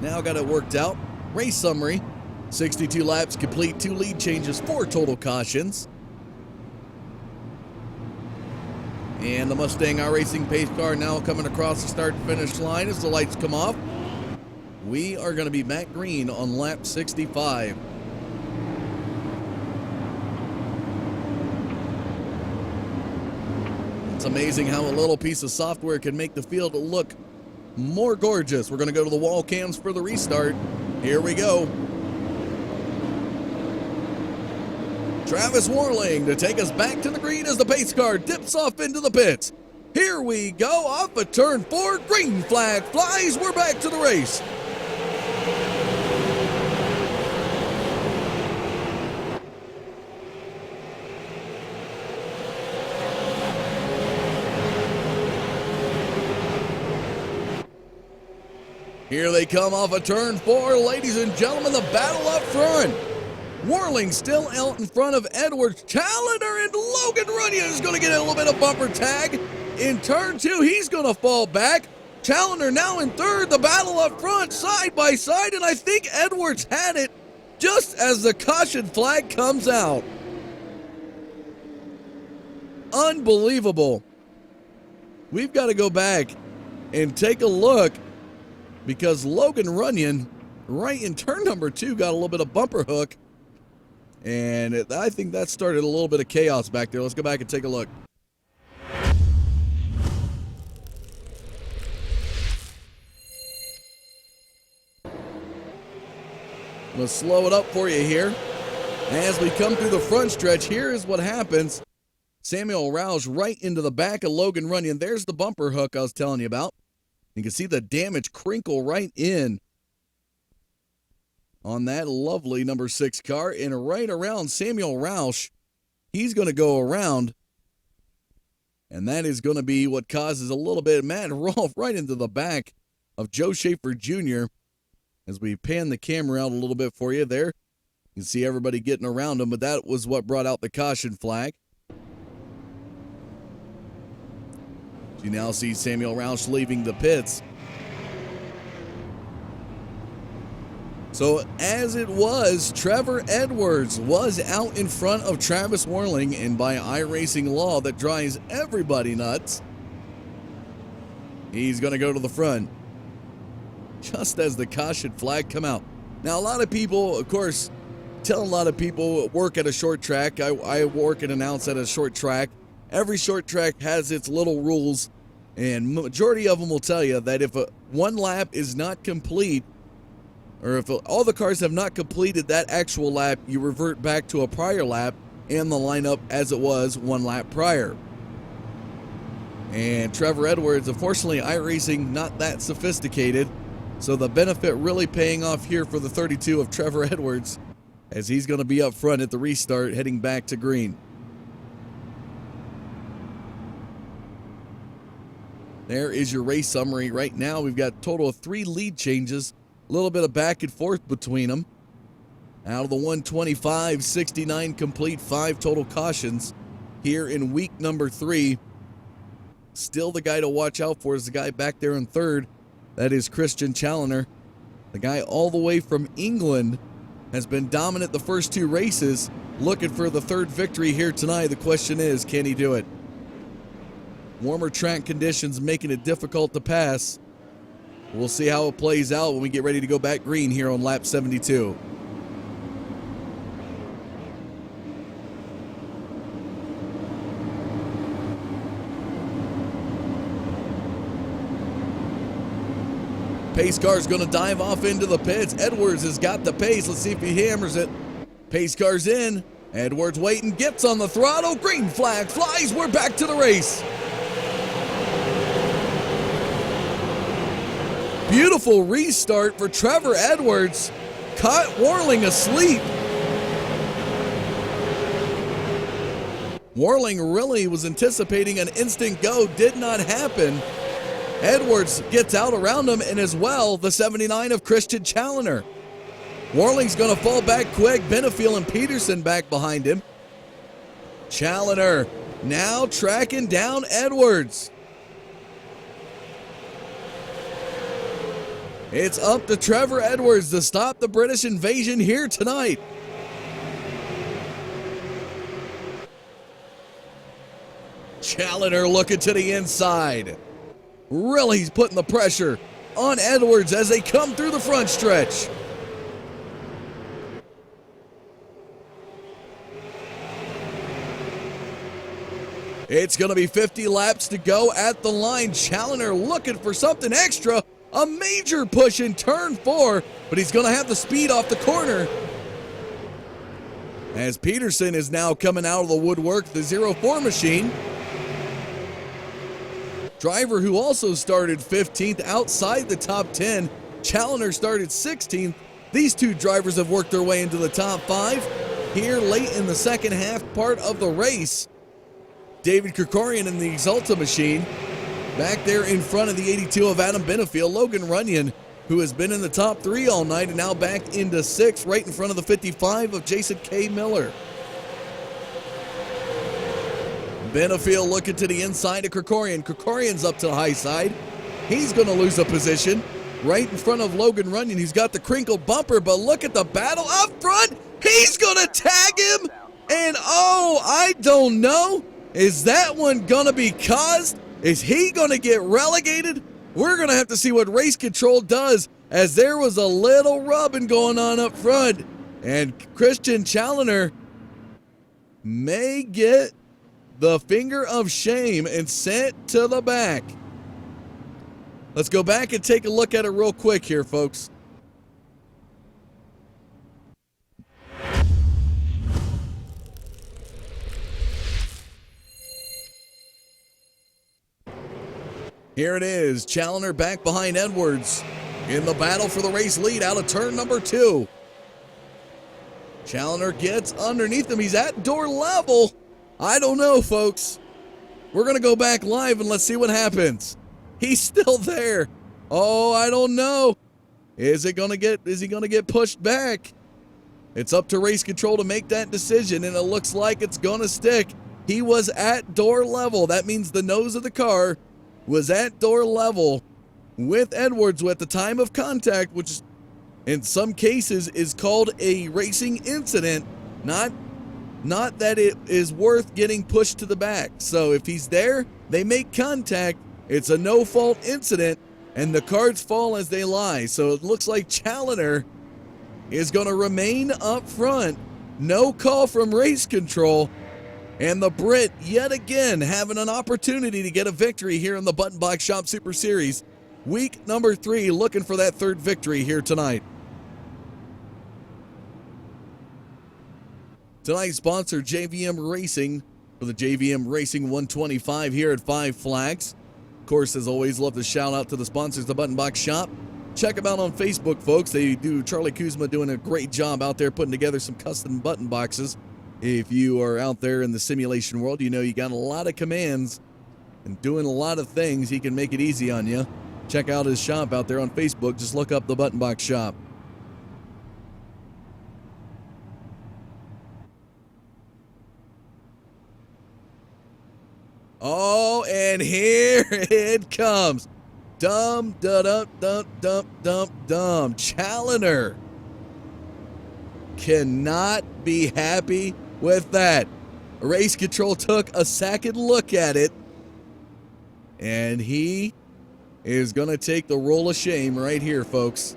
Now got it worked out. Race summary. 62 laps complete, 2 lead changes, 4 total cautions. And the Mustang iRacing pace car now coming across the start-finish line as the lights come off. We are going to be back green on lap 65. It's amazing how a little piece of software can make the field look more gorgeous. We're going to go to the wall cams for the restart. Here we go. Travis Warling to take us back to the green as the pace car dips off into the pits. Here we go, off of turn 4, green flag flies, we're back to the race. Here they come off of turn 4, ladies and gentlemen, the battle up front. Warling still out in front of Edwards. Challoner and Logan Runyon is going to get a little bit of bumper tag. In turn 2, he's going to fall back. Challoner now in third. The battle up front, side by side, and I think Edwards had it just as the caution flag comes out. Unbelievable. We've got to go back and take a look because Logan Runyon, right in turn number 2, got a little bit of bumper hook. And I think that started a little bit of chaos back there. Let's go back and take a look. I'm going to slow it up for you here. As we come through the front stretch, here is what happens. Samuel Roush right into the back of Logan Runyon. There's the bumper hook I was telling you about. You can see the damage crinkle right in on that lovely number 6 car, and right around Samuel Roush. He's going to go around, and that is going to be what causes a little bit of Matt Rolfe right into the back of Joe Schaefer Jr. As we pan the camera out a little bit for you there, you can see everybody getting around him, but that was what brought out the caution flag. You now see Samuel Roush leaving the pits. So as it was, Trevor Edwards was out in front of Travis Warling, and by iRacing law that drives everybody nuts, he's going to go to the front just as the caution flag come out. Now, a lot of people, of course, tell a lot of people work at a short track. I work and announce at a short track. Every short track has its little rules, and majority of them will tell you that if one lap is not complete, or if all the cars have not completed that actual lap, you revert back to a prior lap and the lineup as it was one lap prior. And Trevor Edwards, unfortunately, iRacing not that sophisticated, so the benefit really paying off here for the 32 of Trevor Edwards, as he's going to be up front at the restart heading back to green. There is your race summary. Right now we've got a total of 3 lead changes. A little bit of back and forth between them. Out of the 125, 69 complete, 5 total cautions here in week number 3. Still the guy to watch out for is the guy back there in third. That is Christian Challoner. The guy all the way from England has been dominant the first 2 races. Looking for the 3rd victory here tonight. The question is, can he do it? Warmer track conditions making it difficult to pass. We'll see how it plays out when we get ready to go back green here on lap 72. Pace car's going to dive off into the pits. Edwards has got the pace. Let's see if he hammers it. Pace car's in. Edwards waiting, gets on the throttle. Green flag flies. We're back to the race. Beautiful restart for Trevor Edwards. Caught Warling asleep. Warling really was anticipating an instant go. Did not happen. Edwards gets out around him, and as well, the 79 of Christian Challoner. Warling's going to fall back quick. Benefiel and Peterson back behind him. Challoner now tracking down Edwards. It's up to Trevor Edwards to stop the British invasion here tonight. Challoner looking to the inside. Really, he's putting the pressure on Edwards as they come through the front stretch. It's going to be 50 laps to go at the line. Challoner looking for something extra. A major push in turn 4, but he's going to have the speed off the corner. As Peterson is now coming out of the woodwork, the 04 machine. Driver who also started 15th outside the top 10. Challoner started 16th. These two drivers have worked their way into the top 5 here late in the second half part of the race. David Krikorian in the Exalta machine. Back there in front of the 82 of Adam Benefiel. Logan Runyon, who has been in the top 3 all night and now back into 6th, right in front of the 55 of Jason K. Miller. Benefiel looking to the inside of Krikorian. Krikorian's up to the high side. He's going to lose a position right in front of Logan Runyon. He's got the crinkled bumper, but look at the battle up front. He's going to tag him. And oh, I don't know. Is that one going to be caused? Is he going to get relegated? We're going to have to see what race control does, as there was a little rubbing going on up front. And Christian Challoner may get the finger of shame and sent to the back. Let's go back and take a look at it real quick here, folks. Here it is, Challoner back behind Edwards in the battle for the race lead out of turn number 2. Challoner gets underneath him. He's at door level. I don't know, folks. We're going to go back live and let's see what happens. He's still there. Oh, I don't know. Is he going to get pushed back? It's up to race control to make that decision, and it looks like it's going to stick. He was at door level. That means the nose of the car was at door level with Edwards at the time of contact, which in some cases is called a racing incident, not that it is worth getting pushed to the back. So if he's there, they make contact, it's a no-fault incident, and the cards fall as they lie. So it looks like Challoner is going to remain up front. No call from race control. And the Brit, yet again, having an opportunity to get a victory here in the Button Box Shop Super Series. Week number 3, looking for that third victory here tonight. Tonight's sponsor, JVM Racing, for the JVM Racing 125 here at Five Flags. Of course, as always, love to shout out to the sponsors, the Button Box Shop. Check them out on Facebook, folks. They do, Charlie Kuzma doing a great job out there putting together some custom button boxes. If you are out there in the simulation world, you know you got a lot of commands and doing a lot of things. He can make it easy on you. Check out his shop out there on Facebook. Just look up the Button Box Shop. Oh, and here it comes. Dum, da, dum, dum, dum, dum, dum. Challoner cannot be happy with that. Race control took a second look at it, and he is going to take the roll of shame right here, folks.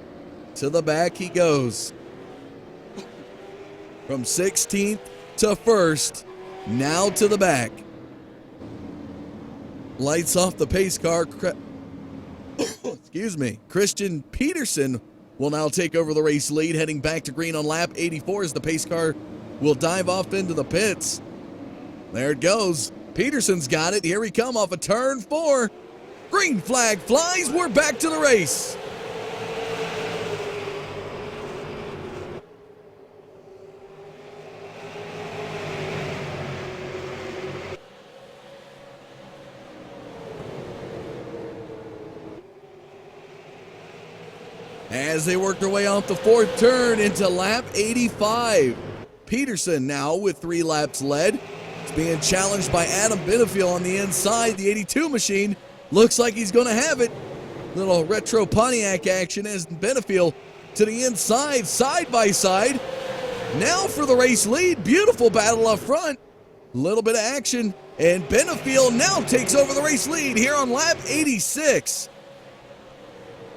To the back he goes. From 16th to 1st, now to the back. Lights off the pace car. Excuse me. Christian Peterson will now take over the race lead, heading back to green on lap 84 as the pace car will dive off into the pits. There it goes. Peterson's got it. Here we come off of turn 4. Green flag flies. We're back to the race. as they work their way out the fourth turn into lap 85. Peterson now with 3 laps led. It's being challenged by Adam Benefiel on the inside. The 82 machine looks like he's going to have it. Little retro Pontiac action as Benefiel to the inside, side by side. Now for the race lead. Beautiful battle up front. Little bit of action, and Benefiel now takes over the race lead here on lap 86.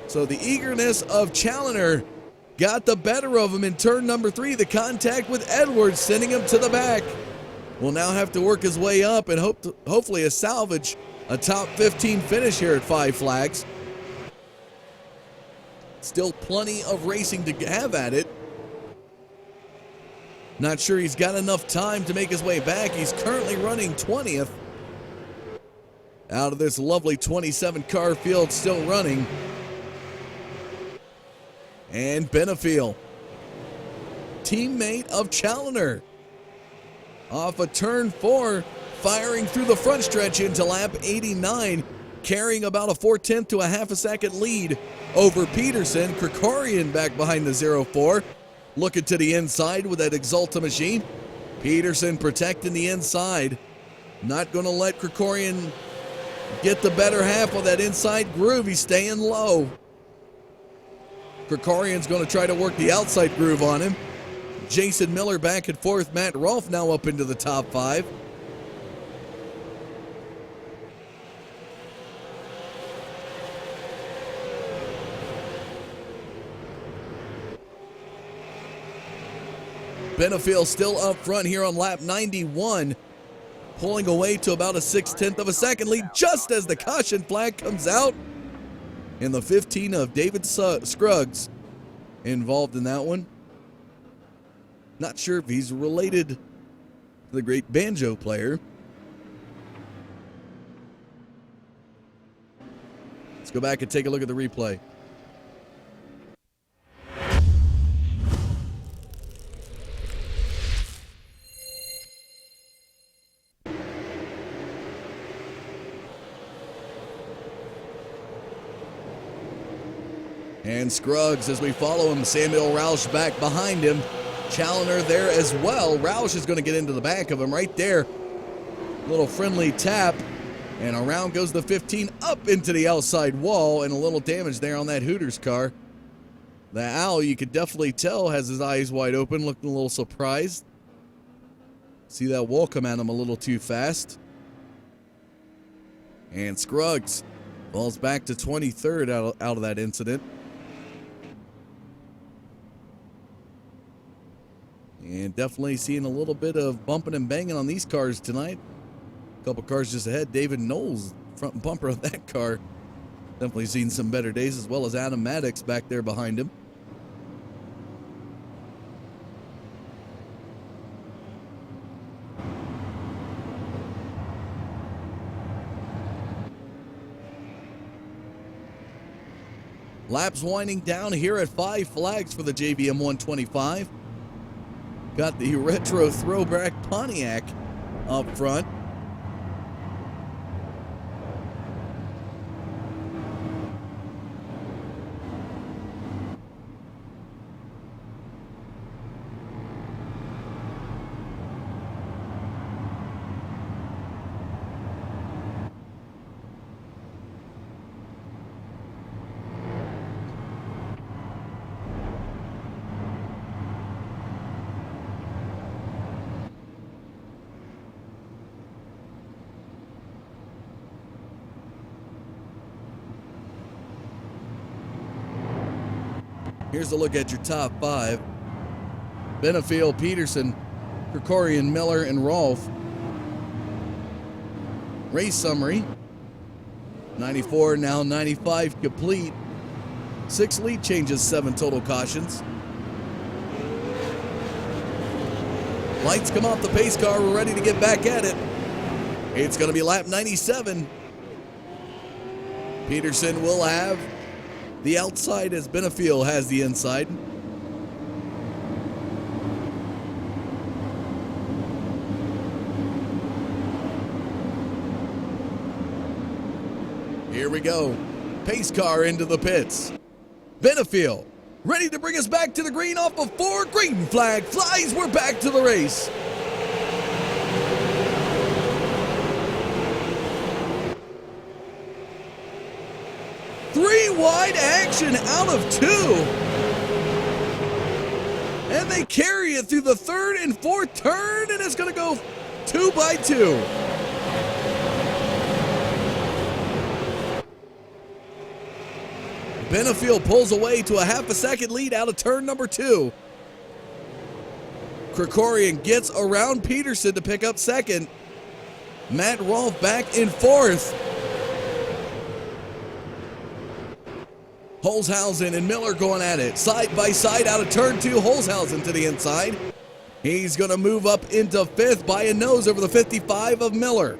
So the eagerness of Challoner got the better of him in turn number 3. The contact with Edwards sending him to the back. Will now have to work his way up and hopefully salvage a top 15 finish here at 5 Flags. Still plenty of racing to have at it. Not sure he's got enough time to make his way back. He's currently running 20th. Out of this lovely 27 car field still running. And Benefiel, teammate of Challoner, off a turn 4, firing through the front stretch into lap 89, carrying about a 4/10 to a half a second lead over Peterson. Krikorian back behind the 04. Looking to the inside with that Exalta machine. Peterson protecting the inside. Not going to let Krikorian get the better half of that inside groove. He's staying low. Krikorian's going to try to work the outside groove on him. Jason Miller back and forth. Matt Rolfe now up into the top 5. Benefiel still up front here on lap 91, pulling away to about a 6/10 of a second lead just as the caution flag comes out. And the 15 of David Scruggs involved in that one. Not sure if he's related to the great banjo player. Let's go back and take a look at the replay. And Scruggs, as we follow him, Samuel Roush back behind him. Challoner there as well. Roush is going to get into the back of him right there. Little friendly tap, and around goes the 15 up into the outside wall, and a little damage there on that Hooters car. The Owl, you could definitely tell, has his eyes wide open, looking a little surprised. See that wall come at him a little too fast. And Scruggs falls back to 23rd out of that incident. And definitely seeing a little bit of bumping and banging on these cars tonight. A couple cars just ahead. David Knowles, front bumper of that car. Definitely seen some better days, as well as Adam Maddox back there behind him. Laps winding down here at 5 Flags for the JVM 125. Got the retro throwback Pontiac up front. Here's a look at your top 5. Benefiel, Peterson, Krikorian, Miller, and Rolfe. Race summary. 94, now 95 complete. 6 lead changes, 7 total cautions. Lights come off the pace car. We're ready to get back at it. It's going to be lap 97. Peterson will have the outside as Benefiel has the inside. Here we go. Pace car into the pits. Benefield, ready to bring us back to the green off of 4. Green flag flies. We're back to the race. Three wide action out of 2. And they carry it through the 3rd and 4th turn, and it's going to go 2 by 2. Benefield pulls away to a half a second lead out of turn number 2. Krikorian gets around Peterson to pick up 2nd. Matt Rolfe back in 4th. Holzhausen and Miller going at it. Side by side out of turn 2. Holzhausen to the inside. He's going to move up into 5th by a nose over the 55 of Miller.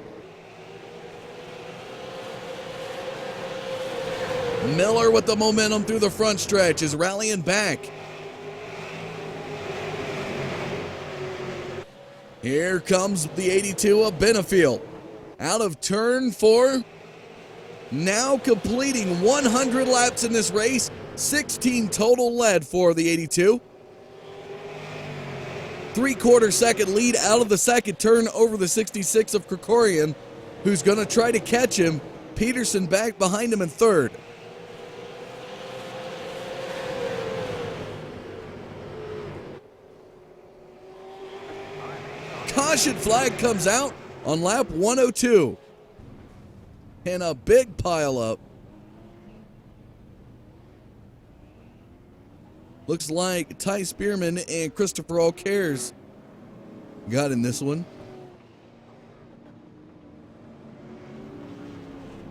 Miller with the momentum through the front stretch is rallying back. Here comes the 82 of Benefield. Out of turn 4. Now completing 100 laps in this race. 16 total led for the 82. 3/4 second lead out of the 2nd turn over the 66 of Krikorian, who's going to try to catch him. Peterson back behind him in 3rd. Caution flag comes out on lap 102. And a big pileup. Looks like Ty Spearman and Christopher Allcares got in this one.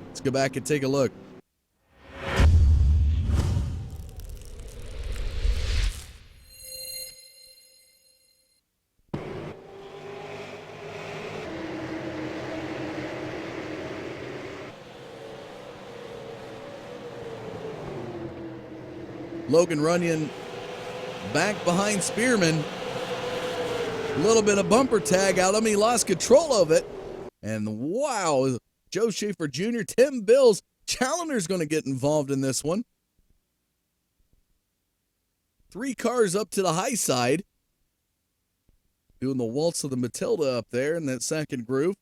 Let's go back and take a look. Logan Runyon back behind Spearman. A little bit of bumper tag out of him. He lost control of it. And wow, Joe Schaefer Jr., Tim Bills, Challenger's going to get involved in this one. 3 cars up to the high side. Doing the waltz of the Matilda up there in that 2nd groove.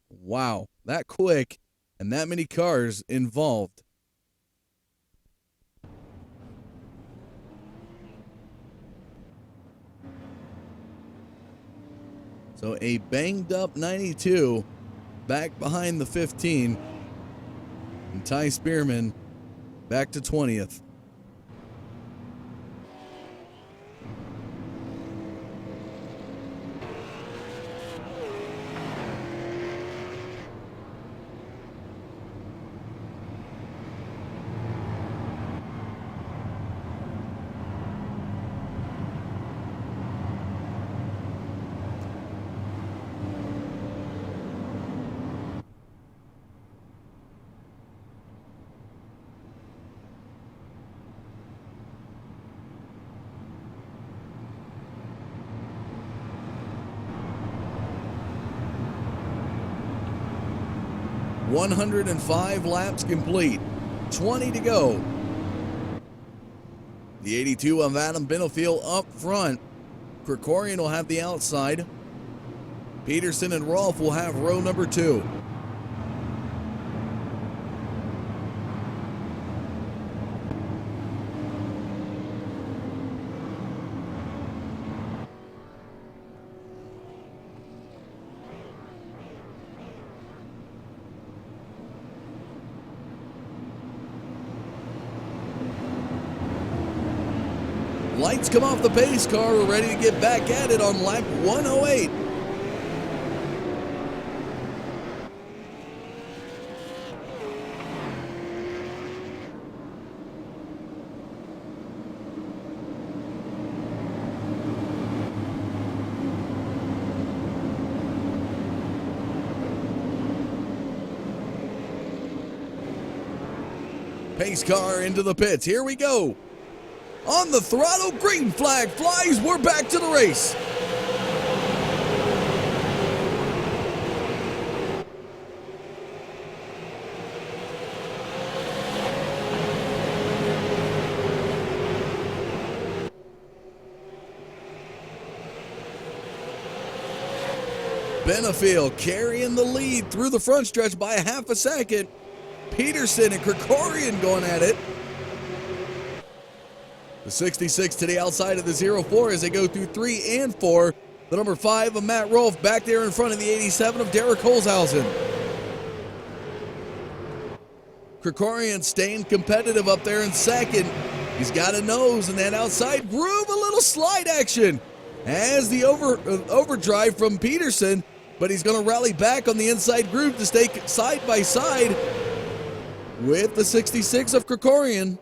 Wow, that quick and that many cars involved. So a banged up 92 back behind the 15. And Ty Spearman back to 20th. .105 laps complete. 20 to go. The 82 of Adam Benefield up front. Krikorian will have the outside. Peterson and Rolfe will have row number 2. Lights come off the pace car. We're ready to get back at it on lap 108. Pace car into the pits. Here we go. On the throttle, green flag flies. We're back to the race. Benefield carrying the lead through the front stretch by a half a second. Peterson and Krikorian going at it. The 66 to the outside of the 04 as they go through 3 and 4. The number 5 of Matt Rolfe back there in front of the 87 of Derek Holzhausen. Krikorian staying competitive up there in second. He's got a nose in that outside groove, a little slide action as the overdrive from Peterson, but he's going to rally back on the inside groove to stay side by side with the 66 of Krikorian.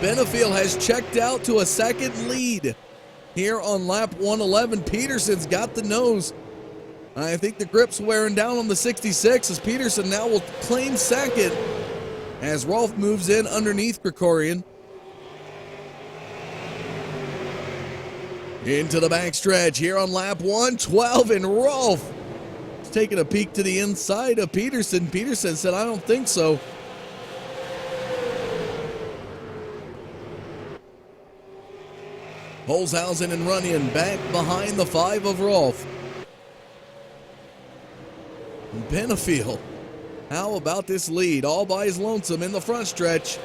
Benefield has checked out to a second lead here on lap 111. Peterson's got the nose. I think the grip's wearing down on the 66 as Peterson now will claim second as Rolfe moves in underneath Krikorian. Into the backstretch here on lap 112, and Rolfe is taking a peek to the inside of Peterson. Peterson said, I don't think so. Holzhausen and Runyon back behind the 5 of Rolfe. Benefield, how about this lead? All by his lonesome in the front stretch.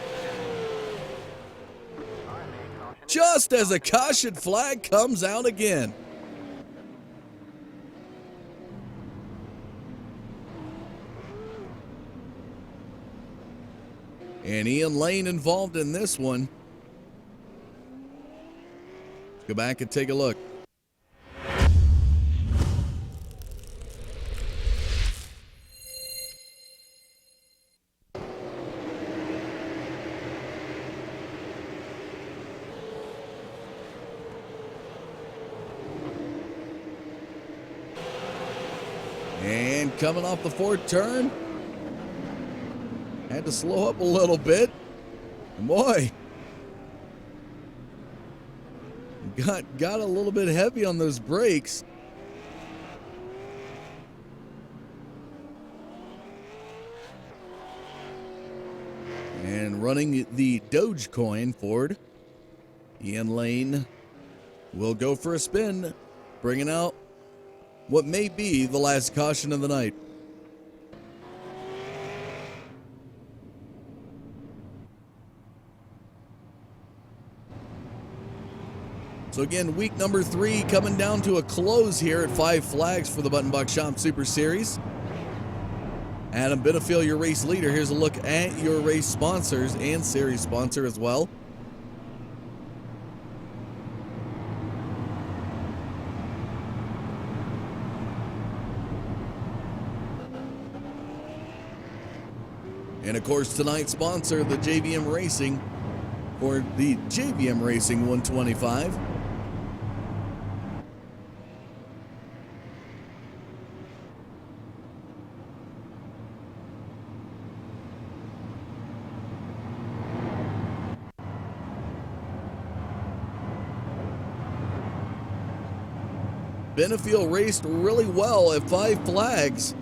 Just as a caution flag comes out again. And Ian Lane involved in this one. Let's go back and take a look. And coming off the fourth turn, had to slow up a little bit. And boy, got a little bit heavy on those brakes. And running the Dogecoin forward, Ian Lane will go for a spin, bringing out what may be the last caution of the night. So again, week number 3 coming down to a close here at 5 Flags for the Button Buck Shop Super Series. Adam Benefield, your race leader. Here's a look at your race sponsors and series sponsor as well. And of course, tonight's sponsor, the JVM Racing, for the JVM Racing 125. Benefield raced really well at 5 Flags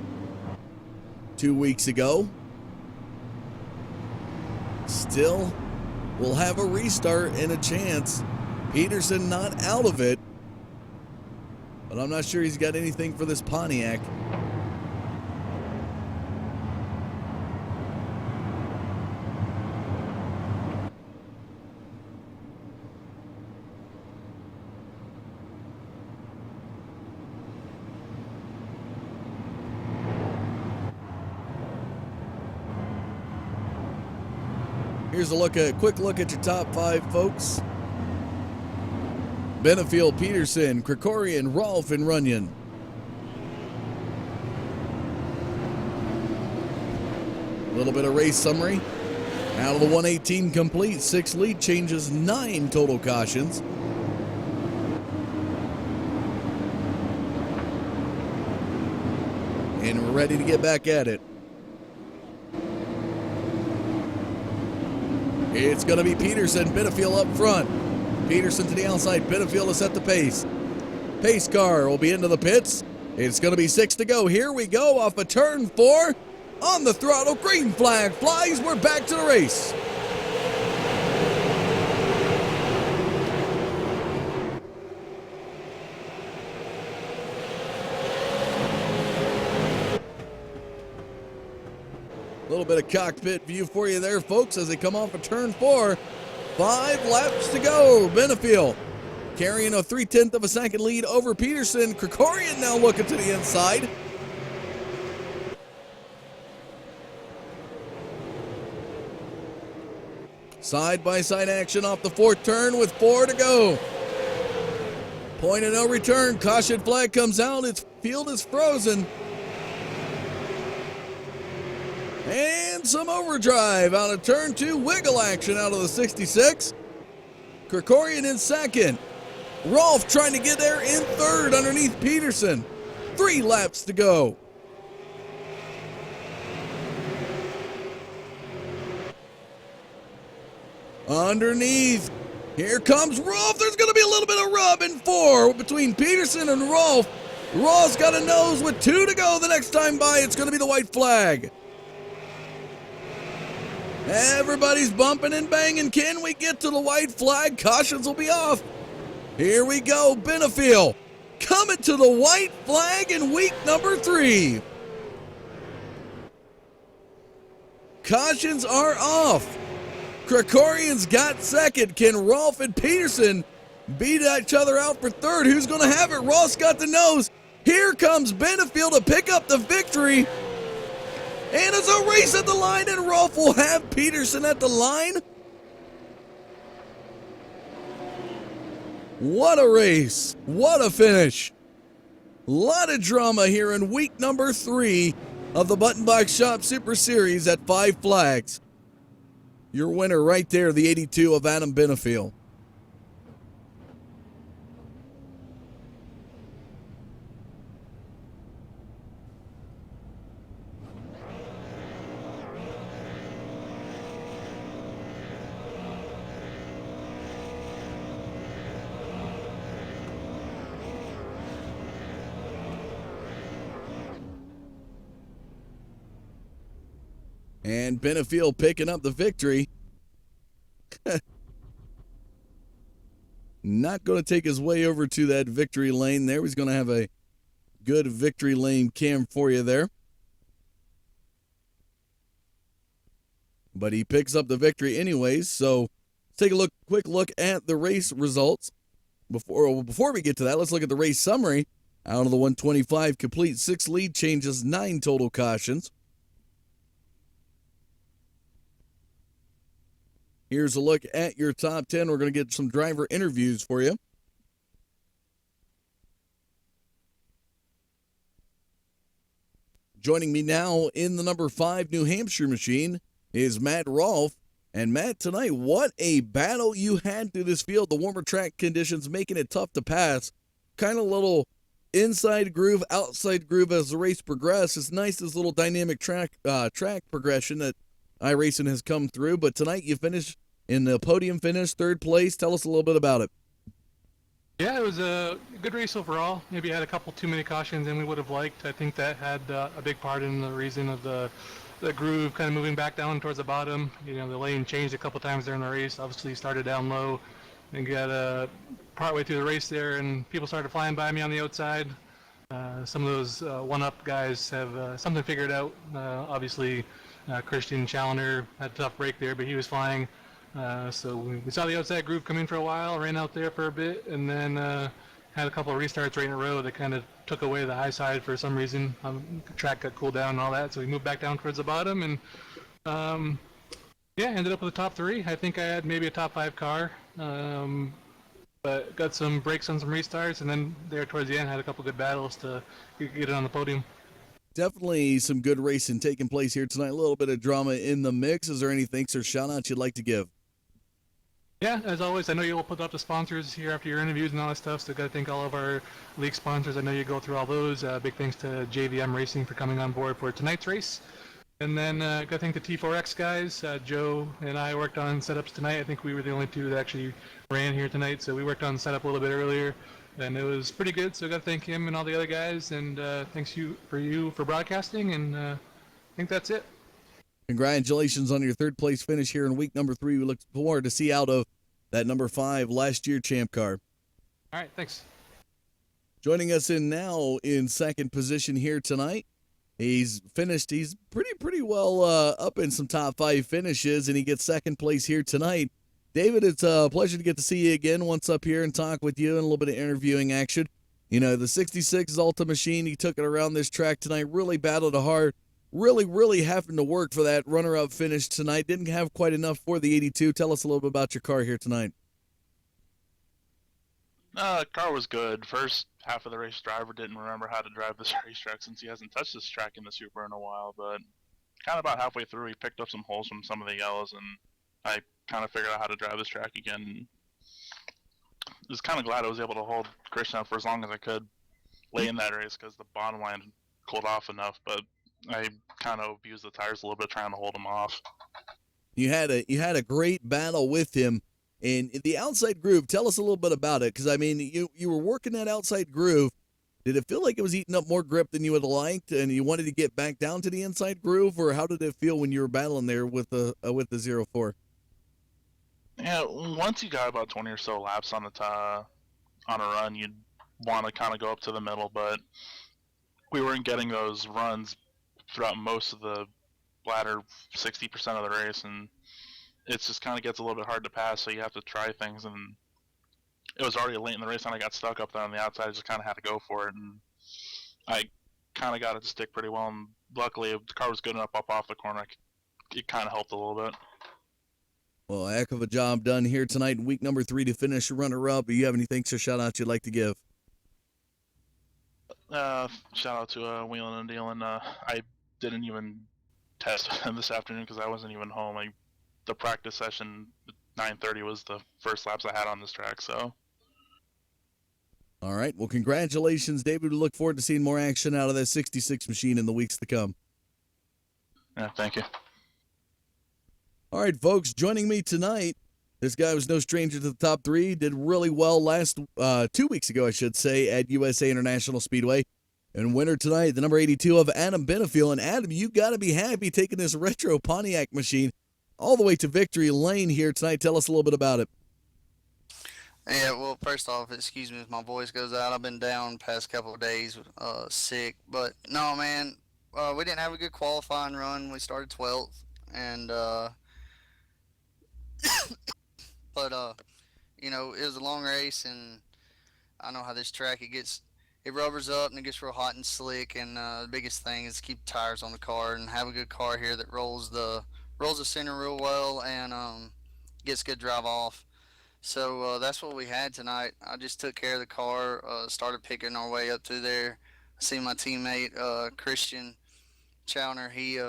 2 weeks ago. Still will have a restart and a chance. Peterson not out of it, but I'm not sure he's got anything for this Pontiac. Here's a quick look at your top 5, folks. Benefield, Peterson, Krikorian, Rolfe, and Runyon. A little bit of race summary. Out of the 118 complete, 6 lead changes, 9 total cautions. And we're ready to get back at it. It's going to be Peterson, Benefield up front. Peterson to the outside. Benefield to set the pace. Pace car will be into the pits. It's going to be 6 to go. Here we go off of turn 4. On the throttle, green flag flies. We're back to the race. little bit of cockpit view for you there, folks, as they come off of turn 4. 5 laps to go. Benefield carrying a 0.3 of a second lead over Peterson. Krikorian now looking to the inside. Side-by-side action off the 4th turn with 4 to go. Point of no return. Caution flag comes out. Its field is frozen. And some overdrive out of turn 2. Wiggle action out of the 66. Krikorian in 2nd. Rolf trying to get there in 3rd underneath Peterson. 3 laps to go. Underneath, here comes Rolf. There's going to be a little bit of rub in 4 between Peterson and Rolf. Rolf's got a nose with 2 to go. The next time by, it's going to be the white flag. Everybody's bumping and banging. Can we get to the white flag? Cautions will be off. Here we go. Benefield coming to the white flag in week number 3. Cautions are off. Krikorian's got 2nd. Can Rolf and Peterson beat each other out for 3rd? Who's going to have it? Rolf's got the nose. Here comes Benefield to pick up the victory. And it's a race at the line, and Rolf will have Peterson at the line. What a race. What a finish. A lot of drama here in week number 3 of the Button Box Shop Super Series at 5 Flags. Your winner right there, the 82 of Adam Benefield. And Benefield picking up the victory. Not going to take his way over to that victory lane there. He's going to have a good victory lane cam for you there. But he picks up the victory anyways. So let's take a quick look at the race results. Before we get to that, let's look at the race summary. Out of the 125, complete 6 lead changes, 9 total cautions. Here's a look at your top 10. We're going to get some driver interviews for you. Joining me now in the number 5 New Hampshire machine is Matt Rolf. And Matt, tonight, what a battle you had through this field. The warmer track conditions making it tough to pass. Kind of little inside groove, outside groove as the race progressed. It's nice, this little dynamic track progression that iRacing has come through. But tonight you finished in the podium finish, 3rd place. Tell us a little bit about it. Yeah, it was a good race overall. Maybe had a couple too many cautions than we would have liked. I think that had a big part in the reason of the groove kind of moving back down towards the bottom. You know, the lane changed a couple times during the race. Obviously started down low and got partway through the race there, and people started flying by me on the outside. Some of those one-up guys have something figured out. Obviously, Christian Challoner had a tough break there, but he was flying. So we saw the outside groove come in for a while, ran out there for a bit, and then had a couple of restarts right in a row that kind of took away the high side for some reason. The track got cooled down and all that, so we moved back down towards the bottom, and ended up with a top 3. I think I had maybe a top 5 car, but got some breaks on some restarts, and then there towards the end had a couple good battles to get it on the podium. Definitely some good racing taking place here tonight. A little bit of drama in the mix. Is there any thanks or shout-outs you'd like to give? Yeah, as always, I know you'll put up the sponsors here after your interviews and all that stuff, so got to thank all of our league sponsors. I know you go through all those. Big thanks to JVM Racing for coming on board for tonight's race. And then got to thank the T4X guys. Joe and I worked on setups tonight. I think we were the only 2 that actually ran here tonight, so we worked on the setup a little bit earlier, and it was pretty good, so got to thank him and all the other guys, and thanks you for broadcasting, and I think that's it. Congratulations on your 3rd place finish here in week number 3. We look forward to see out of that number 5 last year champ car. All right, thanks. Joining us now in 2nd position here tonight He's finished. He's pretty well up in some top 5 finishes, and he gets second place here tonight. David, it's a pleasure to get to see you again once up here and talk with you and a little bit of interviewing action. You know, the 66 Alta machine, he took it around this track tonight, really battled hard, really having to work for that runner-up finish tonight. Didn't have quite enough for the 82. Tell us a little bit about your car here tonight. The car was good. First half of the race, driver didn't remember how to drive this racetrack since he hasn't touched this track in the Super in a while, but kind of about halfway through, he picked up some holes from some of the yellows, and I kind of figured out how to drive this track again. I was kind of glad I was able to hold Christian up for as long as I could late in that race because the bottom line cooled off enough, but I kind of abused the tires a little bit trying to hold him off. You had a great battle with him. And the outside groove, tell us a little bit about it, because, I mean, you were working that outside groove. Did it feel like it was eating up more grip than you would have liked, and you wanted to get back down to the inside groove, or how did it feel when you were battling there with the 04? Yeah, once you got about 20 or so laps on a run, you'd want to kind of go up to the middle, but we weren't getting those runs throughout most of the latter 60% of the race, and it just kind of gets a little bit hard to pass, so you have to try things, and it was already late in the race, and I got stuck up there on the outside. I just kind of had to go for it, and I kind of got it to stick pretty well, and luckily the car was good enough up off the corner. It kind of helped a little bit. Well, a heck of a job done here tonight in week number 3 to finish runner-up. Do you have any thanks or shout-outs you'd like to give? Shout out to Wheeling and Dealing. I didn't even test this afternoon because I wasn't even home. The practice session at 9:30 was the first laps I had on this track, so. All right. Well, congratulations, David. We look forward to seeing more action out of that 66 machine in the weeks to come. Yeah, thank you. All right, folks, joining me tonight, this guy was no stranger to the top 3. Did really well 2 weeks ago, I should say, at USA International Speedway. And winner tonight, the number 82 of Adam Benefiel. And Adam, you got to be happy taking this retro Pontiac machine all the way to victory lane here tonight. Tell us a little bit about it. Yeah, well, first off, excuse me if my voice goes out. I've been down past couple of days, sick. But, no, man, we didn't have a good qualifying run. We started 12th. And, but, you know, it was a long race, and I know how this track, it rubbers up and it gets real hot and slick. And the biggest thing is keep tires on the car and have a good car here that rolls the center real well and gets good drive off. So that's what we had tonight. I just took care of the car, started picking our way up through there. I see my teammate Christian Chowner, he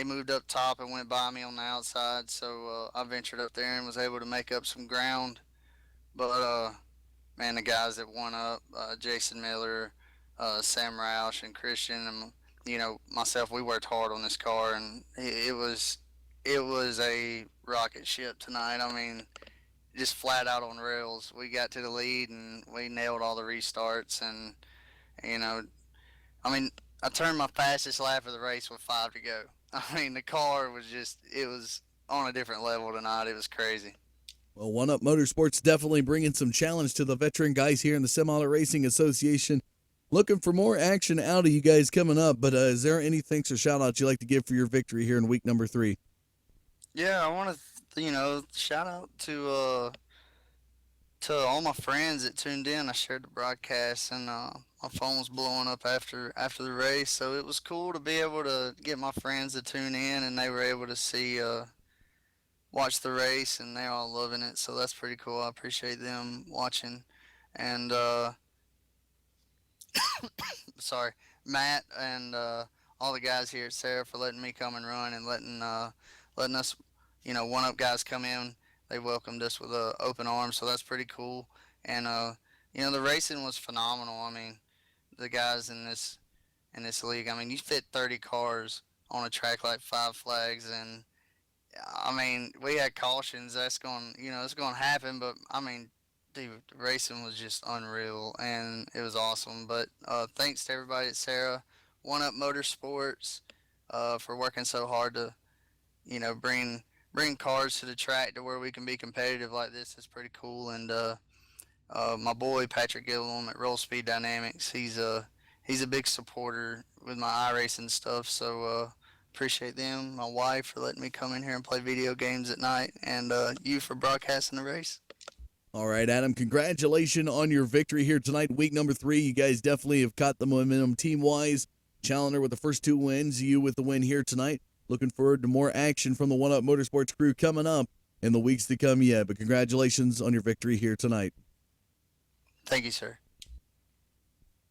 moved up top and went by me on the outside, so I ventured up there and was able to make up some ground. But man, the guys that won up, Jason Miller, Sam Roush, and Christian, and you know, myself, we worked hard on this car, and it was a rocket ship tonight. I mean, just flat out on rails. We got to the lead, and we nailed all the restarts, and, you know, I mean, I turned my fastest lap of the race with 5 to go. I mean, the car was it was on a different level tonight. It was crazy. Well, One Up Motorsports definitely bringing some challenge to the veteran guys here in the Sim-Auto Racing Association. Looking for more action out of you guys coming up, but is there any thanks or shout-outs you'd like to give for your victory here in week number 3? Yeah, I want to, shout out to all my friends that tuned in. I shared the broadcast, and my phone was blowing up after the race, so it was cool to be able to get my friends to tune in, and they were able to watch the race, and they're all loving it, so that's pretty cool. I appreciate them watching, and sorry, Matt and all the guys here at Sarah for letting me come and run and letting us, One Up guys come in. They welcomed us with open arms, so that's pretty cool. And the racing was phenomenal. I mean, the guys in this league, I mean, you fit 30 cars on a track like Five Flags, and I mean, we had cautions. That's it's going to happen, but I mean, the racing was just unreal, and it was awesome. But thanks to everybody at Sarah, One Up Motorsports, for working so hard to, bring cars to the track to where we can be competitive like this. Is pretty cool. And my boy Patrick Gillum at Roll Speed Dynamics, he's a big supporter with my iRacing stuff. So appreciate them, my wife for letting me come in here and play video games at night, and you for broadcasting the race. All right, Adam, congratulations on your victory here tonight. Week number 3, you guys definitely have caught the momentum team-wise. Challenger with the first 2 wins, you with the win here tonight. Looking forward to more action from the One Up Motorsports crew coming up in the weeks to come yet. But congratulations on your victory here tonight. Thank you, sir.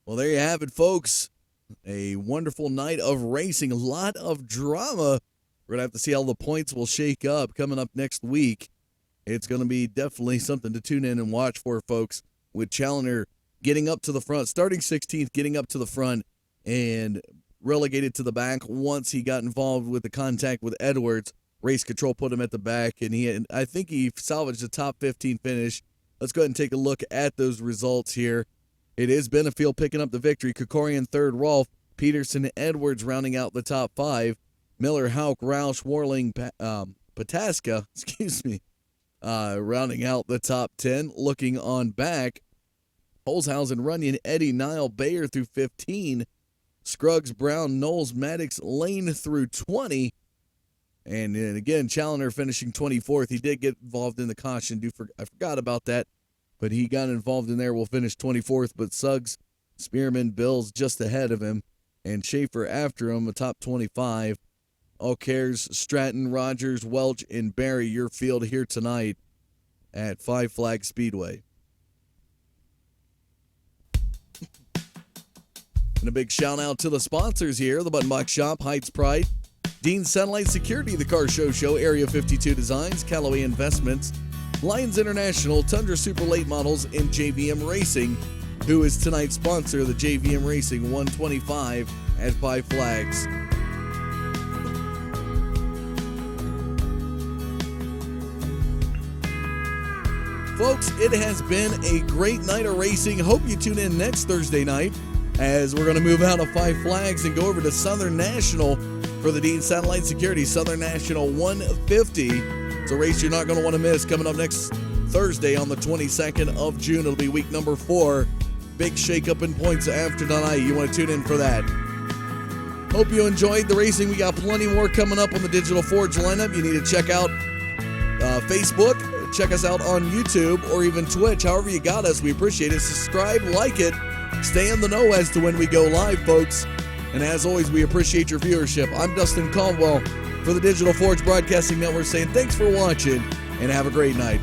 Well, there you have it, folks. A wonderful night of racing, a lot of drama. We're going to have to see how the points will shake up coming up next week. It's going to be definitely something to tune in and watch for, folks, with Challenger getting up to the front, starting 16th, getting up to the front, and relegated to the back once he got involved with the contact with Edwards. Race control put him at the back, and I think he salvaged a top 15 finish. Let's go ahead and take a look at those results here. It is Benefield picking up the victory. Kokorian third, Rolfe, Peterson, Edwards rounding out the top 5. Miller, Hauk, Roush, Warling, Pataska, rounding out the top 10. Looking on back, Holzhausen, Runyon, Eddie, Nile, Bayer through 15. Scruggs, Brown, Knowles, Maddox, Lane through 20. And then again, Challenger finishing 24th. He did get involved in the caution. I forgot about that, but he got involved in there. Will finish 24th, but Suggs, Spearman, Bills just ahead of him, and Schaefer after him, a top 25. O'Cares, Stratton, Rogers, Welch, and Barry, your field here tonight at Five Flag Speedway. And a big shout out to the sponsors here, the Button Box Shop, Heights Pride, Dean Satellite Security, the Car Show, Area 52 Designs, Callaway Investments, Lions International, Tundra Super Late Models, and JVM Racing, who is tonight's sponsor of the JVM Racing 125 at Five Flags. Folks, it has been a great night of racing. Hope you tune in next Thursday night as we're going to move out of Five Flags and go over to Southern National for the Dean Satellite Security Southern National 150. It's a race you're not going to want to miss coming up next Thursday on the 22nd of June. It'll be week number 4. Big shakeup in points after tonight. You want to tune in for that. Hope you enjoyed the racing. We got plenty more coming up on the Digital Forge lineup. You need to check out Facebook. Check us out on YouTube or even Twitch. However you got us, we appreciate it. Subscribe, like it. Stay in the know as to when we go live, folks. And as always, we appreciate your viewership. I'm Dustin Caldwell for the Digital Forge Broadcasting Network saying thanks for watching and have a great night.